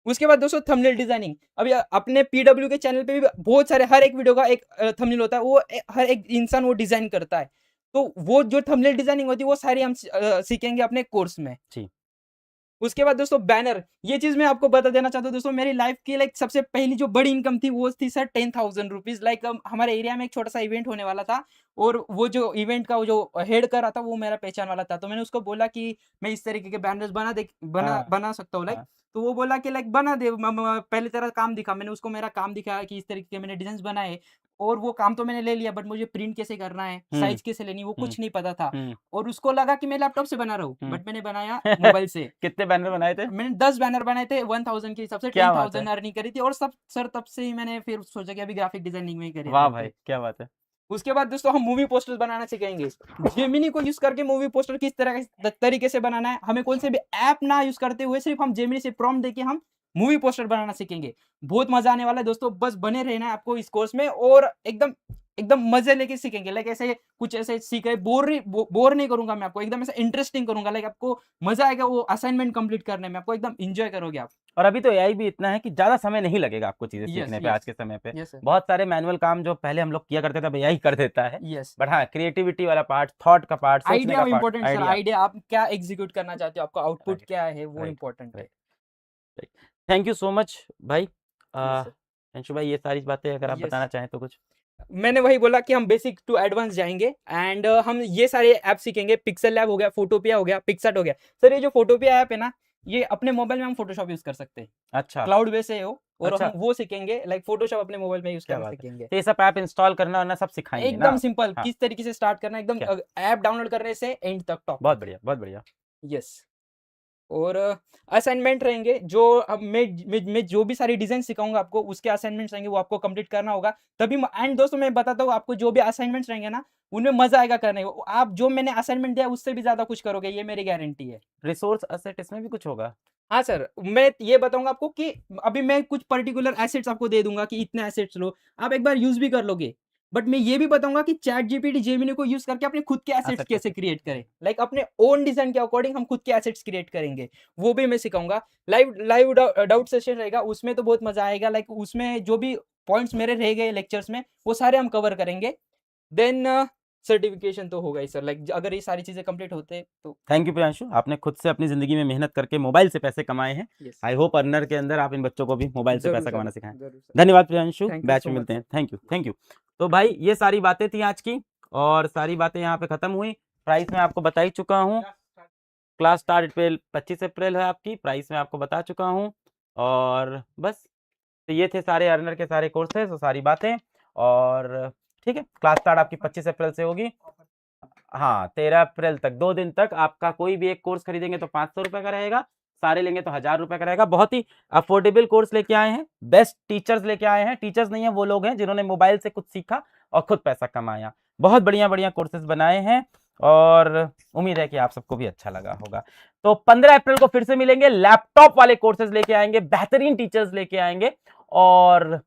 उसके बाद दोस्तों थंबनेल डिजाइनिंग। अभी अपने पीडब्ल्यू के चैनल पे भी बहुत सारे, हर एक वीडियो का एक थंबनेल होता है, वो हर एक इंसान वो डिजाइन करता है। तो वो जो थंबनेल डिजाइनिंग होती है वो सारी हम सीखेंगे अपने कोर्स में। जी। उसके बाद दोस्तों बैनर, ये चीज मैं आपको बता देना चाहता हूँ दोस्तों, मेरी लाइफ की लाइक सबसे पहली जो बड़ी इनकम थी वो थी सर 10,000 रुपीज। लाइक हमारे एरिया में एक छोटा सा इवेंट होने वाला था, और वो जो इवेंट का वो जो हेड कर रहा था वो मेरा पहचान वाला था। तो मैंने उसको बोला कि मैं इस तरीके के बैनर्स हाँ, बना सकता हूँ लाइक। हाँ। तो वो बोला कि लाइक बना दे, पहले तेरा काम दिखा। मैंने उसको मेरा काम दिखाया कि इस तरीके के मैंने डिजाइन बनाए, और वो काम तो मैंने ले लिया, बट मुझे प्रिंट कैसे करना है, हुँ, साइज कैसे लेनी, वो हुँ, कुछ नहीं पता था। हुँ, और उसको लगा कि मैं लैपटॉप से बना रहा हूँ, हुँ। बट मैंने बनाया मोबाइल से। कितने बैनर बनाए थे? मैंने 10 बैनर बनाए थे 1000 के हिसाब से, क्या बात 10,000 है! अर्निंग करी थी। और सब सर तब से ही मैंने फिर सोचा कि अभी ग्राफिक डिजाइनिंग में ही करियर वाह करते भाई, हैं। क्या बात है! उसके बाद दोस्तों हम मूवी पोस्टर्स बनाना सीखेंगे। जेमिनी को यूज करके मूवी पोस्टर किस तरह तरीके से बनाना है, हमें कौन से भी ऐप ना यूज करते हुए सिर्फ हम जेमिनी से प्रॉम्प्ट देके हम मूवी पोस्टर बनाना सीखेंगे। बहुत मजा आने वाला है दोस्तों, बस बने रहना है आपको इस कोर्स में, और एकदम एकदम मजे लेके सीखेंगे। लाइक ऐसे कुछ ऐसे सीख रहे, बोर नहीं करूंगा मैं आपको, एकदम ऐसा इंटरेस्टिंग करूंगा। लाइक आपको मजा आएगा वो असाइनमेंट कंप्लीट करने में, आपको एकदम एंजॉय करोगे आप। और अभी तो एआई भी इतना है कि ज़्यादा समय नहीं लगेगा आपको चीज़ें यस सीखने पे यस आज के समय पे। Yes sir. बहुत सारे मैनुअल काम जो पहले हम लोग किया करते थे, अब एआई कर देता है। यस बट हाँ, क्रिएटिविटी वाला पार्ट, थॉट का पार्ट, सोचने आइडिया का part, important sir. Idea. Idea आप क्या एग्जीक्यूट करना चाहते हो, आपका आउटपुट राइट, क्या है, वो राइट, इंपॉर्टेंट है। Right, right. Thank you so much भाई। Yes sir. अंशु भाई, ये सारी बातें अगर आप यस, बताना चाहें तो कुछ? मैंने वही बोला कि हम बेसिक टू एडवांस जाएंगे, एंड हम ये सारे ऐप सीखेंगे। पिक्सल लैब हो गया, फोटोपिया हो गया, पिक्सआर्ट हो गया। सर ये जो फोटोपिया ऐप है ना, ये अपने मोबाइल में हम फोटोशॉप यूज कर सकते हैं, अच्छा, क्लाउड बेस है वो। और अच्छा, हम वो सीखेंगे, लाइक फोटोशॉप अपने मोबाइल में यूज क्या करना बात है! सीखेंगे। तो ये सब ऐप इंस्टॉल करना-वरना सब सिखाएँगे ना एकदम आप? सिंपल, हाँ, किस तरीके से स्टार्ट करना है, एकदम क्या? ऐप डाउनलोड करने से एंड तक टॉप बहुत तक। बढ़िया, बहुत बढ़िया। यस। और असाइनमेंट रहेंगे, जो अब मैं जो भी सारी डिजाइन सिखाऊंगा आपको, उसके असाइनमेंट्स रहेंगे, वो आपको कंप्लीट करना होगा तभी। एंड दोस्तों मैं बताता हूँ आपको, जो भी असाइनमेंट्स रहेंगे ना, उनमें मजा आएगा करने को। आप जो मैंने असाइनमेंट दिया उससे भी ज्यादा कुछ करोगे, ये मेरी गारंटी है। रिसोर्स असेट इसमें भी कुछ होगा? हाँ सर, मैं ये बताऊंगा आपको कि अभी मैं कुछ पर्टिकुलर एसेट्स आपको दे दूंगा कि इतने एसेट्स लो, आप एक बार यूज भी कर लोगे। बट मैं ये भी बताऊंगा कि चैट जीपीटी जेमिनी को यूज करके अपने खुद के एसेट्स एसेट कैसे कैसे? क्रिएट करें। लाइक अपने ओन डिजाइन के अकॉर्डिंग हम खुद के एसेट्स क्रिएट करेंगे, वो भी मैं सिखाऊंगा। लाइव डाउट सेशन रहेगा, उसमें तो बहुत मजा आएगा। लाइक उसमें जो भी पॉइंट्स मेरे रह गए लेक्चर्स में, वो सारे हम कवर करेंगे। देन सर्टिफिकेशन तो होगा ही सर। लाइक अगर ये सारी चीजें कंप्लीट होते तो। थैंक यू प्रियांशु, आपने खुद से अपनी ज़िंदगी में मेहनत करके मोबाइल से पैसे कमाए हैं। यस, आई होप अर्नर के अंदर आप इन बच्चों को भी मोबाइल से जरूर पैसा सर, कमाना सिखाएँ। जरूर सर। धन्यवाद प्रियांशु, थैंक यू बैच सो में मच मिलते हैं। Sir. Thank you, thank you. तो भाई ये सारी बातें थी आज की, और सारी बातें यहाँ पे ख़त्म हुई। प्राइस मैं आपको बता ही चुका हूँ। क्लास स्टार्ट अप्रैल 25 अप्रैल है आपकी, प्राइस मैं आपको बता चुका हूँ। और बस, तो ये थे सारे अर्नर के सारे कोर्सेज़ और सारी बातें। और ठीक है, क्लास स्टार्ट आपकी 25 अप्रैल से होगी। हाँ 13 अप्रैल तक 2 दिन तक आपका कोई भी एक कोर्स खरीदेंगे तो 500 रुपए का रहेगा, सारे लेंगे तो 1000 रुपए का रहेगा। बहुत ही अफोर्डेबल कोर्स लेके आए हैं, बेस्ट टीचर्स लेके आए हैं। टीचर्स नहीं है, वो लोग हैं जिन्होंने मोबाइल से कुछ सीखा और खुद पैसा कमाया। बहुत बढ़िया बढ़िया कोर्सेज बनाए हैं और उम्मीद है कि आप सबको भी अच्छा लगा होगा। तो 15 अप्रैल को फिर से मिलेंगे, लैपटॉप वाले कोर्सेज लेके आएंगे, बेहतरीन टीचर्स लेके आएंगे और